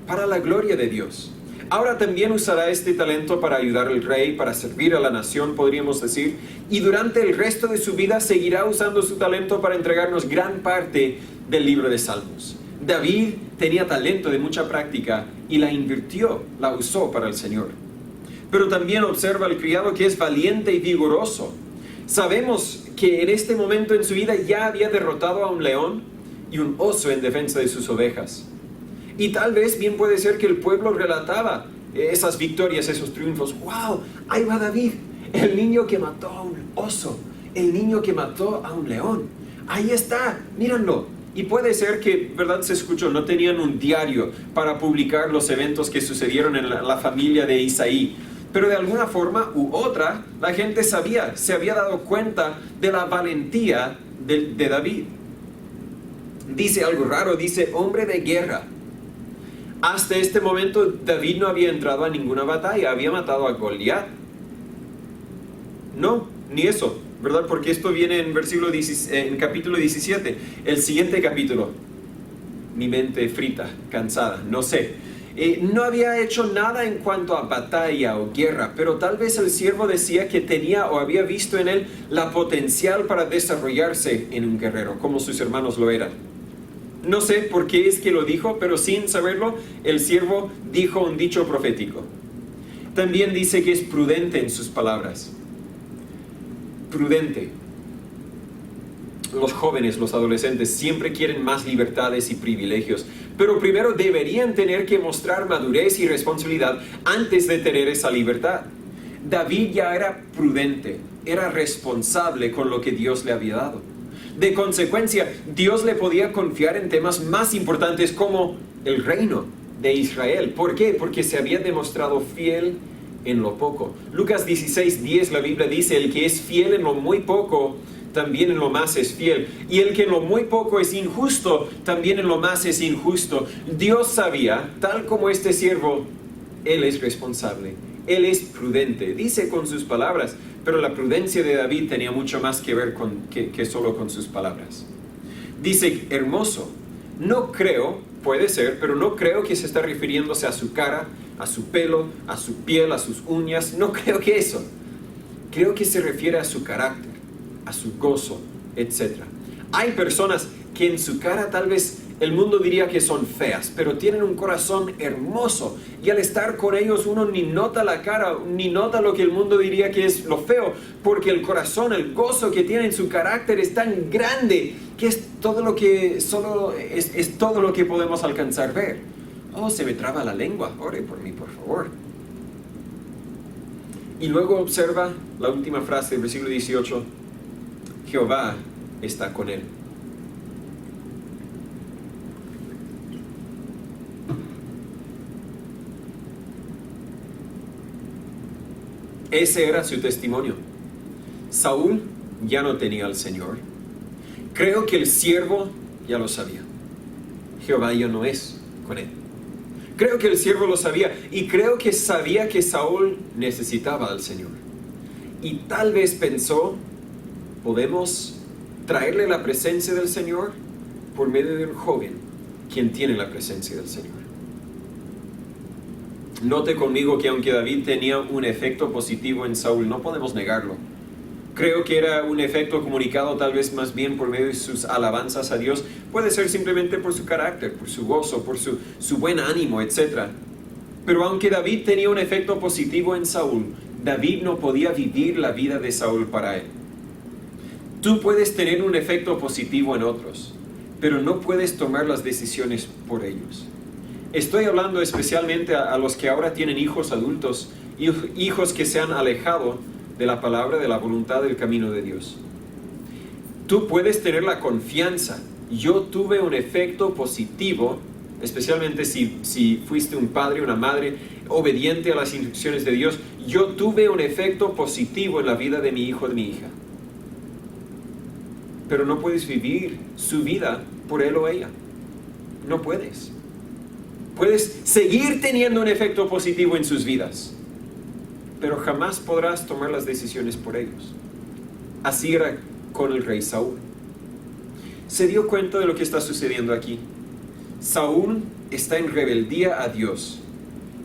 para la gloria de Dios. Ahora también usará este talento para ayudar al rey, para servir a la nación, podríamos decir. Y durante el resto de su vida seguirá usando su talento para entregarnos gran parte del libro de Salmos. David tenía talento de mucha práctica y la invirtió, la usó para el Señor. Pero también observa al criado que es valiente y vigoroso. Sabemos que en este momento en su vida ya había derrotado a un león y un oso en defensa de sus ovejas. Y tal vez bien puede ser que el pueblo relataba esas victorias, esos triunfos. ¡Wow! Ahí va David, el niño que mató a un oso, el niño que mató a un león. Ahí está, mírenlo. Y puede ser que, ¿verdad? Se escuchó, no tenían un diario para publicar los eventos que sucedieron en la familia de Isaí. Pero de alguna forma u otra, la gente se había dado cuenta de la valentía de David. Dice algo raro, dice hombre de guerra. Hasta este momento David no había entrado a ninguna batalla, había matado a Goliat. No, ni eso, ¿verdad? Porque esto viene en capítulo 17, el siguiente capítulo. Mi mente frita, cansada, no sé. No había hecho nada en cuanto a batalla o guerra, pero tal vez el siervo decía que tenía o había visto en él la potencial para desarrollarse en un guerrero, como sus hermanos lo eran. No sé por qué es que lo dijo, pero sin saberlo, el siervo dijo un dicho profético. También dice que es prudente en sus palabras. Prudente. Los jóvenes, los adolescentes, siempre quieren más libertades y privilegios, pero primero deberían tener que mostrar madurez y responsabilidad antes de tener esa libertad. David ya era prudente, era responsable con lo que Dios le había dado. De consecuencia, Dios le podía confiar en temas más importantes como el reino de Israel. ¿Por qué? Porque se había demostrado fiel en lo poco. Lucas 16:10, la Biblia dice, el que es fiel en lo muy poco, también en lo más es fiel. Y el que en lo muy poco es injusto, también en lo más es injusto. Dios sabía, tal como este siervo, Él es responsable, Él es prudente. Dice con sus palabras, pero la prudencia de David tenía mucho más que ver que solo con sus palabras. Dice, hermoso. No creo, puede ser, pero no creo que se está refiriéndose a su cara, a su pelo, a su piel, a sus uñas. No creo que eso. Creo que se refiere a su carácter, a su gozo, etc. Hay personas que en su cara tal vez el mundo diría que son feas, pero tienen un corazón hermoso, y al estar con ellos uno ni nota la cara, ni nota lo que el mundo diría que es lo feo, porque el corazón, el gozo que tiene en su carácter es tan grande que es todo lo que es todo lo que podemos alcanzar ver. Oh, se me traba la lengua, ore por mí, por favor. Y luego observa la última frase del versículo 18, Jehová está con él. Ese era su testimonio. Saúl ya no tenía al Señor. Creo que el siervo ya lo sabía. Jehová ya no es con él. Creo que el siervo lo sabía, y creo que sabía que Saúl necesitaba al Señor. Y tal vez pensó, podemos traerle la presencia del Señor por medio de un joven quien tiene la presencia del Señor. Note conmigo que aunque David tenía un efecto positivo en Saúl, no podemos negarlo. Creo que era un efecto comunicado tal vez más bien por medio de sus alabanzas a Dios. Puede ser simplemente por su carácter, por su gozo, por su buen ánimo, etc. Pero aunque David tenía un efecto positivo en Saúl, David no podía vivir la vida de Saúl para él. Tú puedes tener un efecto positivo en otros, pero no puedes tomar las decisiones por ellos. Estoy hablando especialmente a los que ahora tienen hijos adultos, hijos que se han alejado de la palabra, de la voluntad, del camino de Dios. Tú puedes tener la confianza. Yo tuve un efecto positivo, especialmente si fuiste un padre, una madre obediente a las instrucciones de Dios. Yo tuve un efecto positivo en la vida de mi hijo, de mi hija. Pero no puedes vivir su vida por él o ella. No puedes. Puedes seguir teniendo un efecto positivo en sus vidas, pero jamás podrás tomar las decisiones por ellos. Así era con el rey Saúl. ¿Se dio cuenta de lo que está sucediendo aquí? Saúl está en rebeldía a Dios,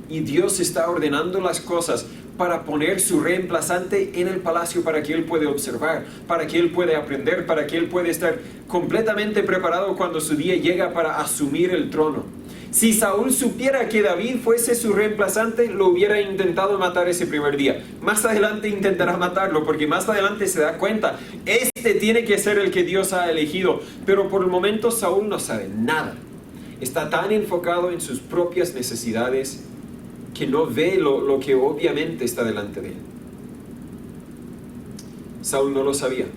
y Dios está ordenando las cosas para poner su reemplazante en el palacio para que él pueda observar, para que él pueda aprender, para que él pueda estar completamente preparado cuando su día llega para asumir el trono. Si Saúl supiera que David fuese su reemplazante, lo hubiera intentado matar ese primer día. Más adelante intentará matarlo, porque más adelante se da cuenta, este tiene que ser el que Dios ha elegido. Pero por el momento Saúl no sabe nada. Está tan enfocado en sus propias necesidades que no ve lo que obviamente está delante de él. Saúl no lo sabía.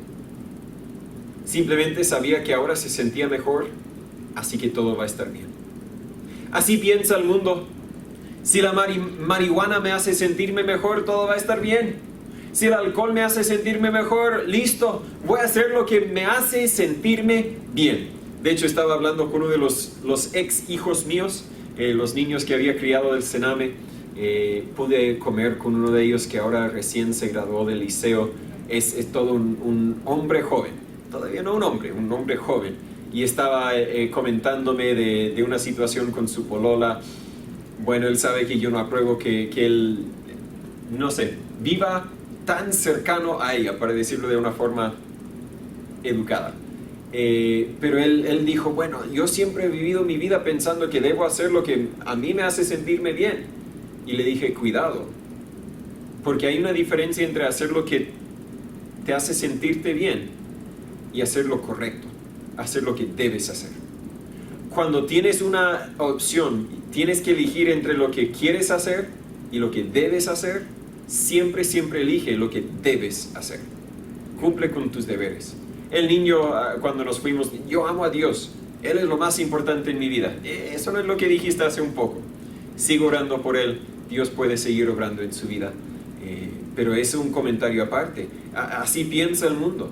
Simplemente sabía que ahora se sentía mejor, así que todo va a estar bien. Así piensa el mundo. Si la marihuana me hace sentirme mejor, todo va a estar bien. Si el alcohol me hace sentirme mejor, listo, voy a hacer lo que me hace sentirme bien. De hecho, estaba hablando con uno de los ex hijos míos, los niños que había criado del Sename. Pude comer con uno de ellos que ahora recién se graduó del liceo. Es todo un hombre joven, todavía no un hombre joven. Y estaba comentándome de una situación con su polola, Bueno, él sabe que yo no apruebo que él, no sé, viva tan cercano a ella, para decirlo de una forma educada. Pero él dijo, bueno, yo siempre he vivido mi vida pensando que debo hacer lo que a mí me hace sentirme bien. Y le dije, cuidado, porque hay una diferencia entre hacer lo que te hace sentirte bien y hacer lo correcto, hacer lo que debes hacer. Cuando tienes una opción, tienes que elegir entre lo que quieres hacer y lo que debes hacer, siempre elige lo que debes hacer. Cumple con tus deberes. El niño, cuando nos fuimos, yo amo a Dios, Él es lo más importante en mi vida. Eso no es lo que dijiste hace un poco. Sigo orando por Él, Dios puede seguir obrando en su vida. Pero es un comentario aparte. Así piensa el mundo.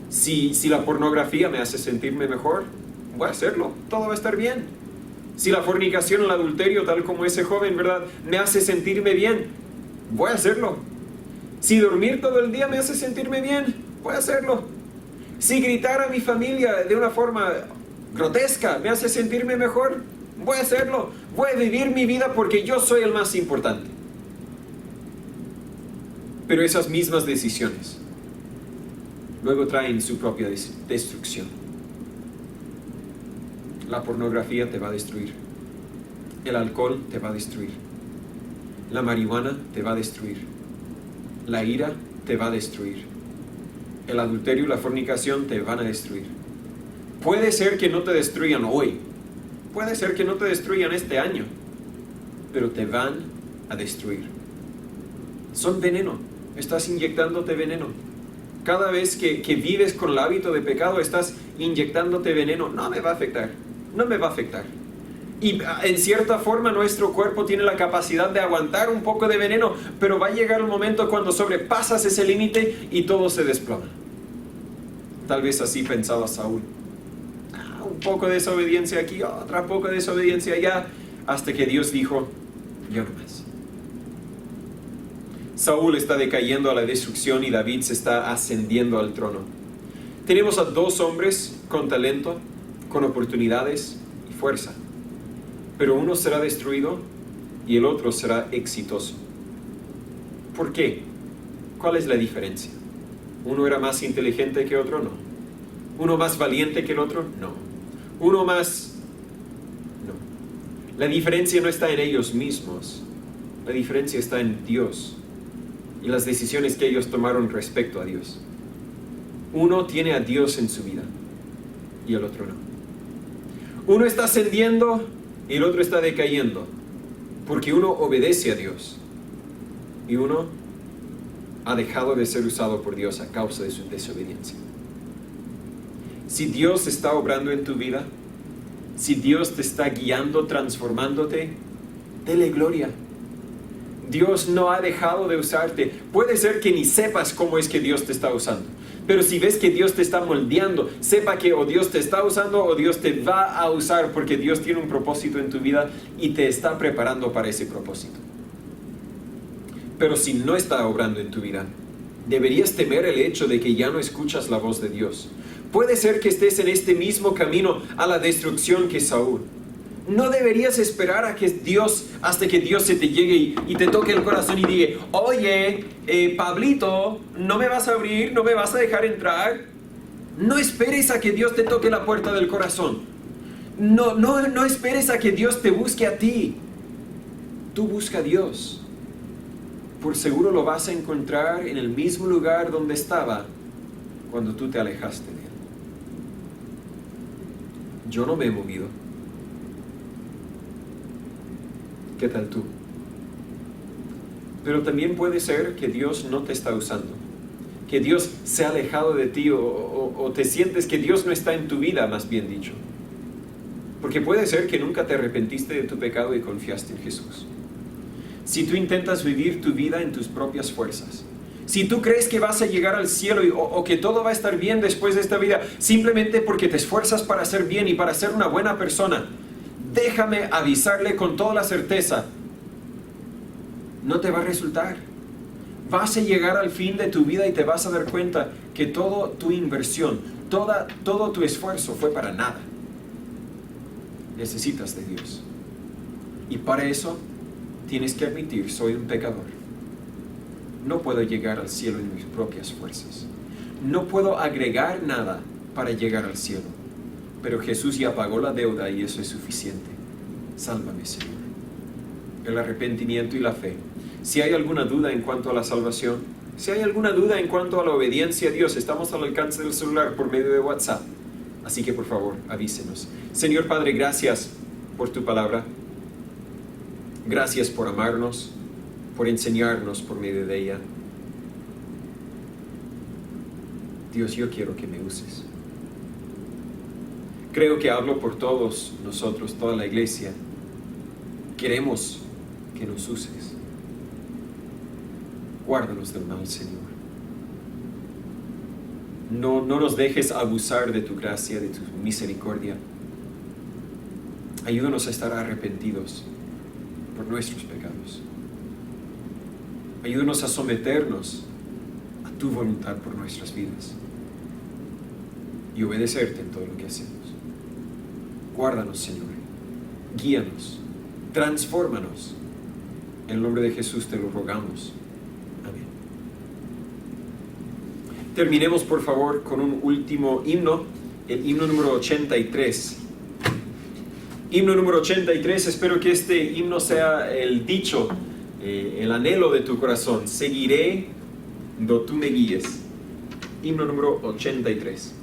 Si la pornografía me hace sentirme mejor, voy a hacerlo, todo va a estar bien. Si la fornicación, el adulterio, tal como ese joven, ¿verdad?, me hace sentirme bien, voy a hacerlo. Si dormir todo el día me hace sentirme bien, voy a hacerlo. Si gritar a mi familia de una forma grotesca me hace sentirme mejor, voy a hacerlo. Voy a vivir mi vida porque yo soy el más importante. Pero esas mismas decisiones luego traen su propia destrucción. La pornografía te va a destruir. El alcohol te va a destruir. La marihuana te va a destruir. La ira te va a destruir. El adulterio y la fornicación te van a destruir. Puede ser que no te destruyan hoy. Puede ser que no te destruyan este año. Pero te van a destruir. Son veneno. Estás inyectándote veneno. Cada vez que vives con el hábito de pecado, estás inyectándote veneno. No me va a afectar. No me va a afectar. Y en cierta forma nuestro cuerpo tiene la capacidad de aguantar un poco de veneno, pero va a llegar el momento cuando sobrepasas ese límite y todo se desploma. Tal vez así pensaba Saúl. Un poco de desobediencia aquí, otra poco de desobediencia allá, hasta que Dios dijo, yo no más. Saúl está decayendo a la destrucción y David se está ascendiendo al trono. Tenemos a dos hombres con talento, con oportunidades y fuerza. Pero uno será destruido y el otro será exitoso. ¿Por qué? ¿Cuál es la diferencia? ¿Uno era más inteligente que otro? No. ¿Uno más valiente que el otro? No. ¿Uno más? No. La diferencia no está en ellos mismos. La diferencia está en Dios y las decisiones que ellos tomaron respecto a Dios. Uno tiene a Dios en su vida y el otro no. Uno está ascendiendo y el otro está decayendo, porque uno obedece a Dios y uno ha dejado de ser usado por Dios a causa de su desobediencia. Si Dios está obrando en tu vida, si Dios te está guiando, transformándote, dele gloria. Dios no ha dejado de usarte. Puede ser que ni sepas cómo es que Dios te está usando, pero si ves que Dios te está moldeando, sepa que o Dios te está usando o Dios te va a usar, porque Dios tiene un propósito en tu vida y te está preparando para ese propósito. Pero si no está obrando en tu vida, deberías temer el hecho de que ya no escuchas la voz de Dios. Puede ser que estés en este mismo camino a la destrucción que Saúl. No deberías esperar hasta que Dios se te llegue y te toque el corazón y diga, oye, Pablito, ¿no me vas a abrir? ¿No me vas a dejar entrar? No esperes a que Dios te toque la puerta del corazón. No esperes a que Dios te busque a ti. Tú busca a Dios. Por seguro lo vas a encontrar en el mismo lugar donde estaba cuando tú te alejaste de Él. Yo no me he movido. ¿Qué tal tú? Pero también puede ser que Dios no te está usando, que Dios se ha alejado de ti o te sientes que Dios no está en tu vida, más bien dicho. Porque puede ser que nunca te arrepentiste de tu pecado y confiaste en Jesús. Si tú intentas vivir tu vida en tus propias fuerzas, si tú crees que vas a llegar al cielo o que todo va a estar bien después de esta vida, simplemente porque te esfuerzas para hacer bien y para ser una buena persona, déjame avisarle con toda la certeza, no te va a resultar. Vas a llegar al fin de tu vida y te vas a dar cuenta que toda tu inversión, todo tu esfuerzo fue para nada. Necesitas de Dios. Y para eso tienes que admitir, soy un pecador. No puedo llegar al cielo en mis propias fuerzas. No puedo agregar nada para llegar al cielo. Pero Jesús ya pagó la deuda y eso es suficiente. Sálvame, Señor. El arrepentimiento y la fe. Si hay alguna duda en cuanto a la salvación, si hay alguna duda en cuanto a la obediencia a Dios, estamos al alcance del celular por medio de WhatsApp. Así que por favor, avísenos. Señor Padre, gracias por tu palabra. Gracias por amarnos, por enseñarnos por medio de ella. Dios, yo quiero que me uses. Creo que hablo por todos nosotros, toda la iglesia. Queremos que nos uses. Guárdanos del mal, Señor. No nos dejes abusar de tu gracia, de tu misericordia. Ayúdanos a estar arrepentidos por nuestros pecados. Ayúdanos a someternos a tu voluntad por nuestras vidas y obedecerte en todo lo que hacemos. Guárdanos, Señor. Guíanos. Transfórmanos. En el nombre de Jesús te lo rogamos. Amén. Terminemos, por favor, con un último himno, el himno número 83. Himno número 83, espero que este himno sea el dicho, el anhelo de tu corazón. Seguiré do tú me guíes. Himno número 83.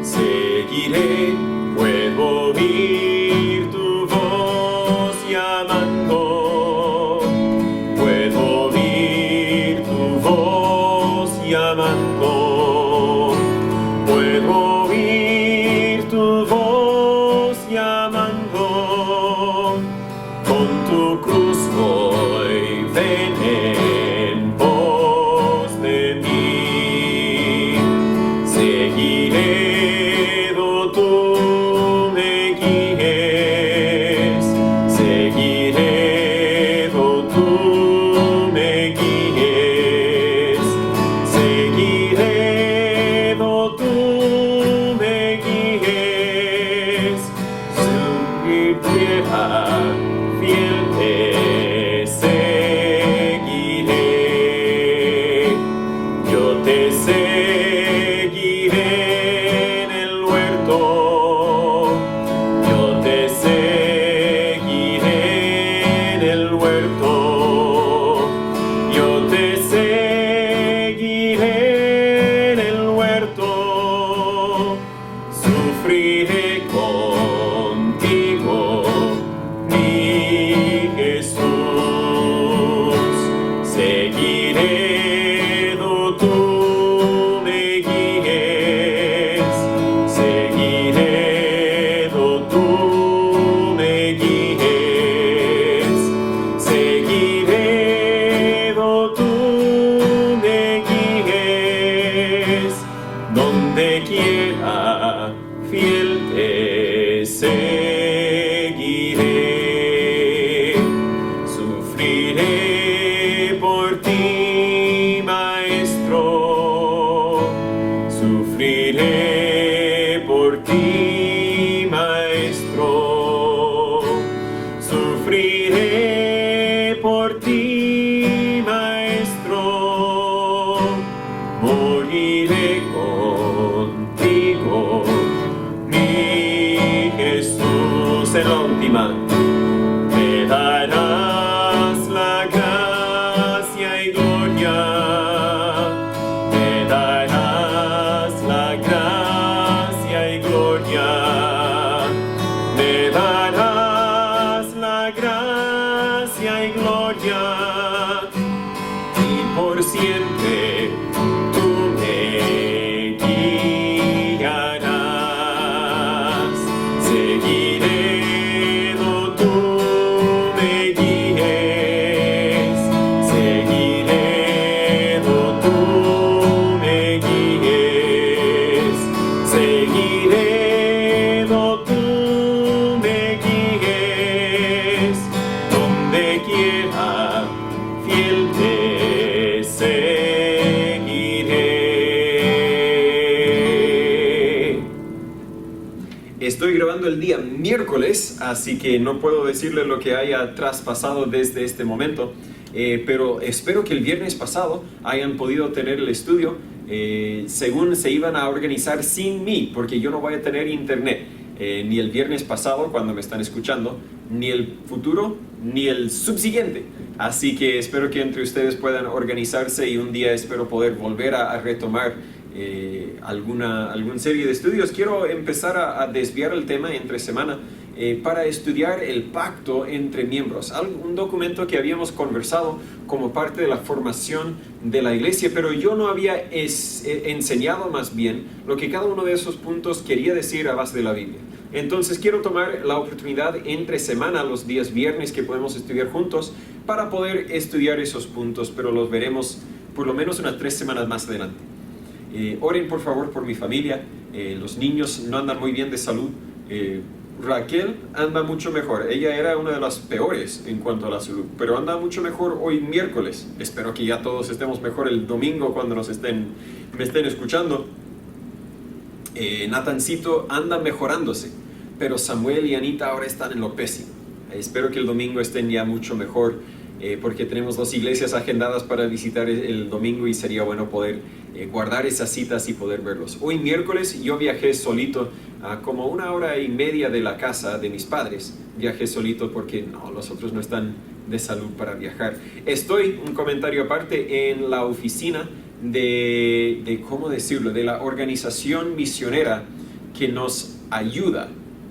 Seguiré, puedo oír tu voz llamando, puedo oír tu voz llamando, puedo oír tu voz llamando, con tu cruz voy, ven en pos de mí, seguiré. Sufriré contigo, mi Jesús, seguiré do tú me guíes, seguiré do tú me guíes, seguiré do tú me guíes, donde quiera fiel te seguiré, sufriré por ti, Maestro, sufriré por ti, Maestro, sufriré por ti, Maestro, moriré contigo, mi Jesús. En la última, me darás la gracia y gloria, me darás la gracia y gloria, me darás la gracia y gloria, y por siempre tú me guiarás. Seguiré do Estoy grabando el día miércoles, así que no puedo decirle lo que haya traspasado desde este momento, pero espero que el viernes pasado hayan podido tener el estudio según se iban a organizar sin mí, porque yo no voy a tener internet, ni el viernes pasado cuando me están escuchando, ni el futuro, ni el subsiguiente. Así que espero que entre ustedes puedan organizarse y un día espero poder volver a retomar alguna serie de estudios. Quiero empezar a desviar el tema entre semana para estudiar el pacto entre miembros, un documento que habíamos conversado como parte de la formación de la iglesia, pero yo no había enseñado más bien lo que cada uno de esos puntos quería decir a base de la Biblia. Entonces quiero tomar la oportunidad entre semana, los días viernes que podemos estudiar juntos, para poder estudiar esos puntos, pero los veremos por lo menos unas 3 semanas más adelante. Oren por favor por mi familia. Los niños no andan muy bien de salud. Raquel anda mucho mejor. Ella era una de las peores en cuanto a la salud, pero anda mucho mejor hoy miércoles. Espero que ya todos estemos mejor el domingo cuando me estén escuchando. Nathancito anda mejorándose, pero Samuel y Anita ahora están en lo pésimo. Espero que el domingo estén ya mucho mejor, porque tenemos 2 iglesias agendadas para visitar el domingo y sería bueno poder guardar esas citas y poder verlos. Hoy miércoles yo viajé solito a como 1 hora y media de la casa de mis padres. Viajé solito porque los otros no están de salud para viajar. Estoy, un comentario aparte, en la oficina de ¿cómo decirlo?, de la organización misionera que nos ayuda.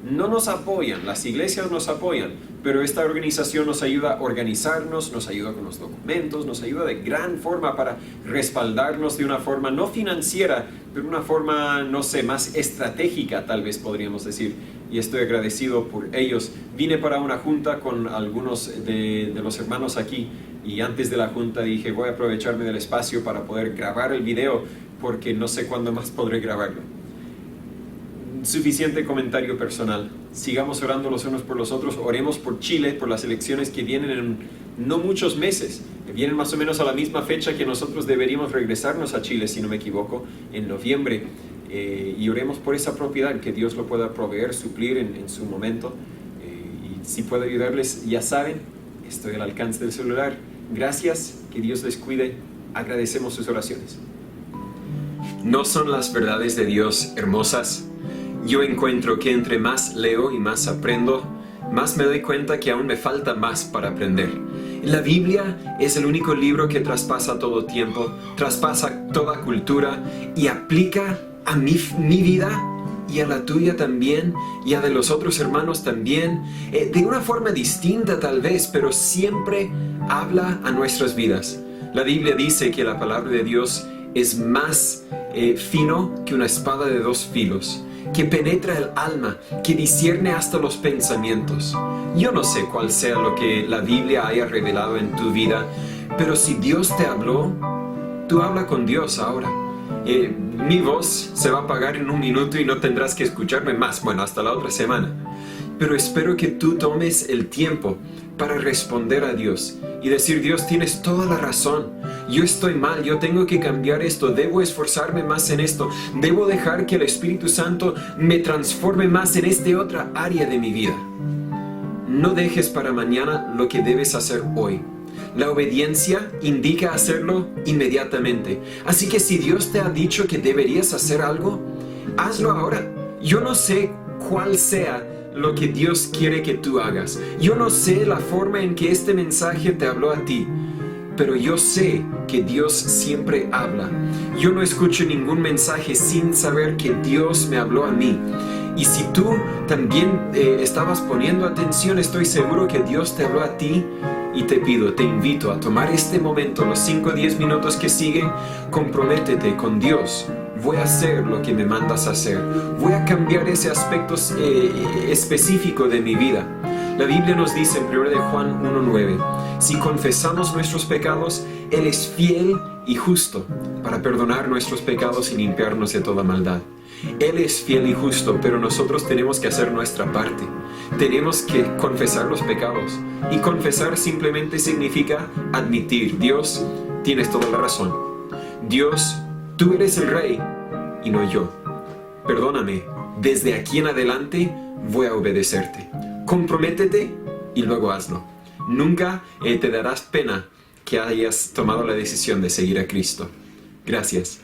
No nos apoyan, las iglesias nos apoyan, pero esta organización nos ayuda a organizarnos, nos ayuda con los documentos, nos ayuda de gran forma para respaldarnos de una forma no financiera, pero una forma, no sé, más estratégica tal vez podríamos decir, y estoy agradecido por ellos. Vine para una junta con algunos de los hermanos aquí, y antes de la junta dije voy a aprovecharme del espacio para poder grabar el video, porque no sé cuándo más podré grabarlo. Suficiente comentario personal. Sigamos orando los unos por los otros. Oremos por Chile, por las elecciones que vienen en no muchos meses. Vienen más o menos a la misma fecha que nosotros deberíamos regresarnos a Chile, si no me equivoco, en noviembre. Y oremos por esa propiedad, que Dios lo pueda proveer, suplir en su momento. Y si puedo ayudarles, ya saben, estoy al alcance del celular. Gracias, que Dios les cuide. Agradecemos sus oraciones. ¿No son las verdades de Dios hermosas? Yo encuentro que entre más leo y más aprendo, más me doy cuenta que aún me falta más para aprender. La Biblia es el único libro que traspasa todo tiempo, traspasa toda cultura y aplica a mi vida y a la tuya también, y a de los otros hermanos también, de una forma distinta tal vez, pero siempre habla a nuestras vidas. La Biblia dice que la palabra de Dios es más fino que una espada de 2 filos, que penetra el alma, que discierne hasta los pensamientos. Yo no sé cuál sea lo que la Biblia haya revelado en tu vida, pero si Dios te habló, tú habla con Dios ahora. Mi voz se va a apagar en 1 minuto y no tendrás que escucharme más, bueno, hasta la otra semana. Pero espero que tú tomes el tiempo para responder a Dios y decir: Dios, tienes toda la razón, yo estoy mal, yo tengo que cambiar esto, debo esforzarme más en esto, debo dejar que el Espíritu Santo me transforme más en esta otra área de mi vida. No dejes para mañana lo que debes hacer hoy. La obediencia indica hacerlo inmediatamente. Así que si Dios te ha dicho que deberías hacer algo, hazlo ahora. Yo no sé cuál sea lo que Dios quiere que tú hagas. Yo no sé la forma en que este mensaje te habló a ti, pero yo sé que Dios siempre habla. Yo no escucho ningún mensaje sin saber que Dios me habló a mí. Y si tú también estabas poniendo atención, estoy seguro que Dios te habló a ti. Y te invito a tomar este momento, los 5 o 10 minutos que siguen, comprométete con Dios. Voy a hacer lo que me mandas a hacer. Voy a cambiar ese aspecto específico de mi vida. La Biblia nos dice en 1 de Juan 1:9, si confesamos nuestros pecados, Él es fiel y justo para perdonar nuestros pecados y limpiarnos de toda maldad. Él es fiel y justo, pero nosotros tenemos que hacer nuestra parte. Tenemos que confesar los pecados. Y confesar simplemente significa admitir: Dios, tienes toda la razón. Dios, tú eres el rey y no yo. Perdóname desde aquí en adelante voy a obedecerte. Comprométete y luego hazlo. Nunca te darás pena que hayas tomado la decisión de seguir a Cristo. Gracias.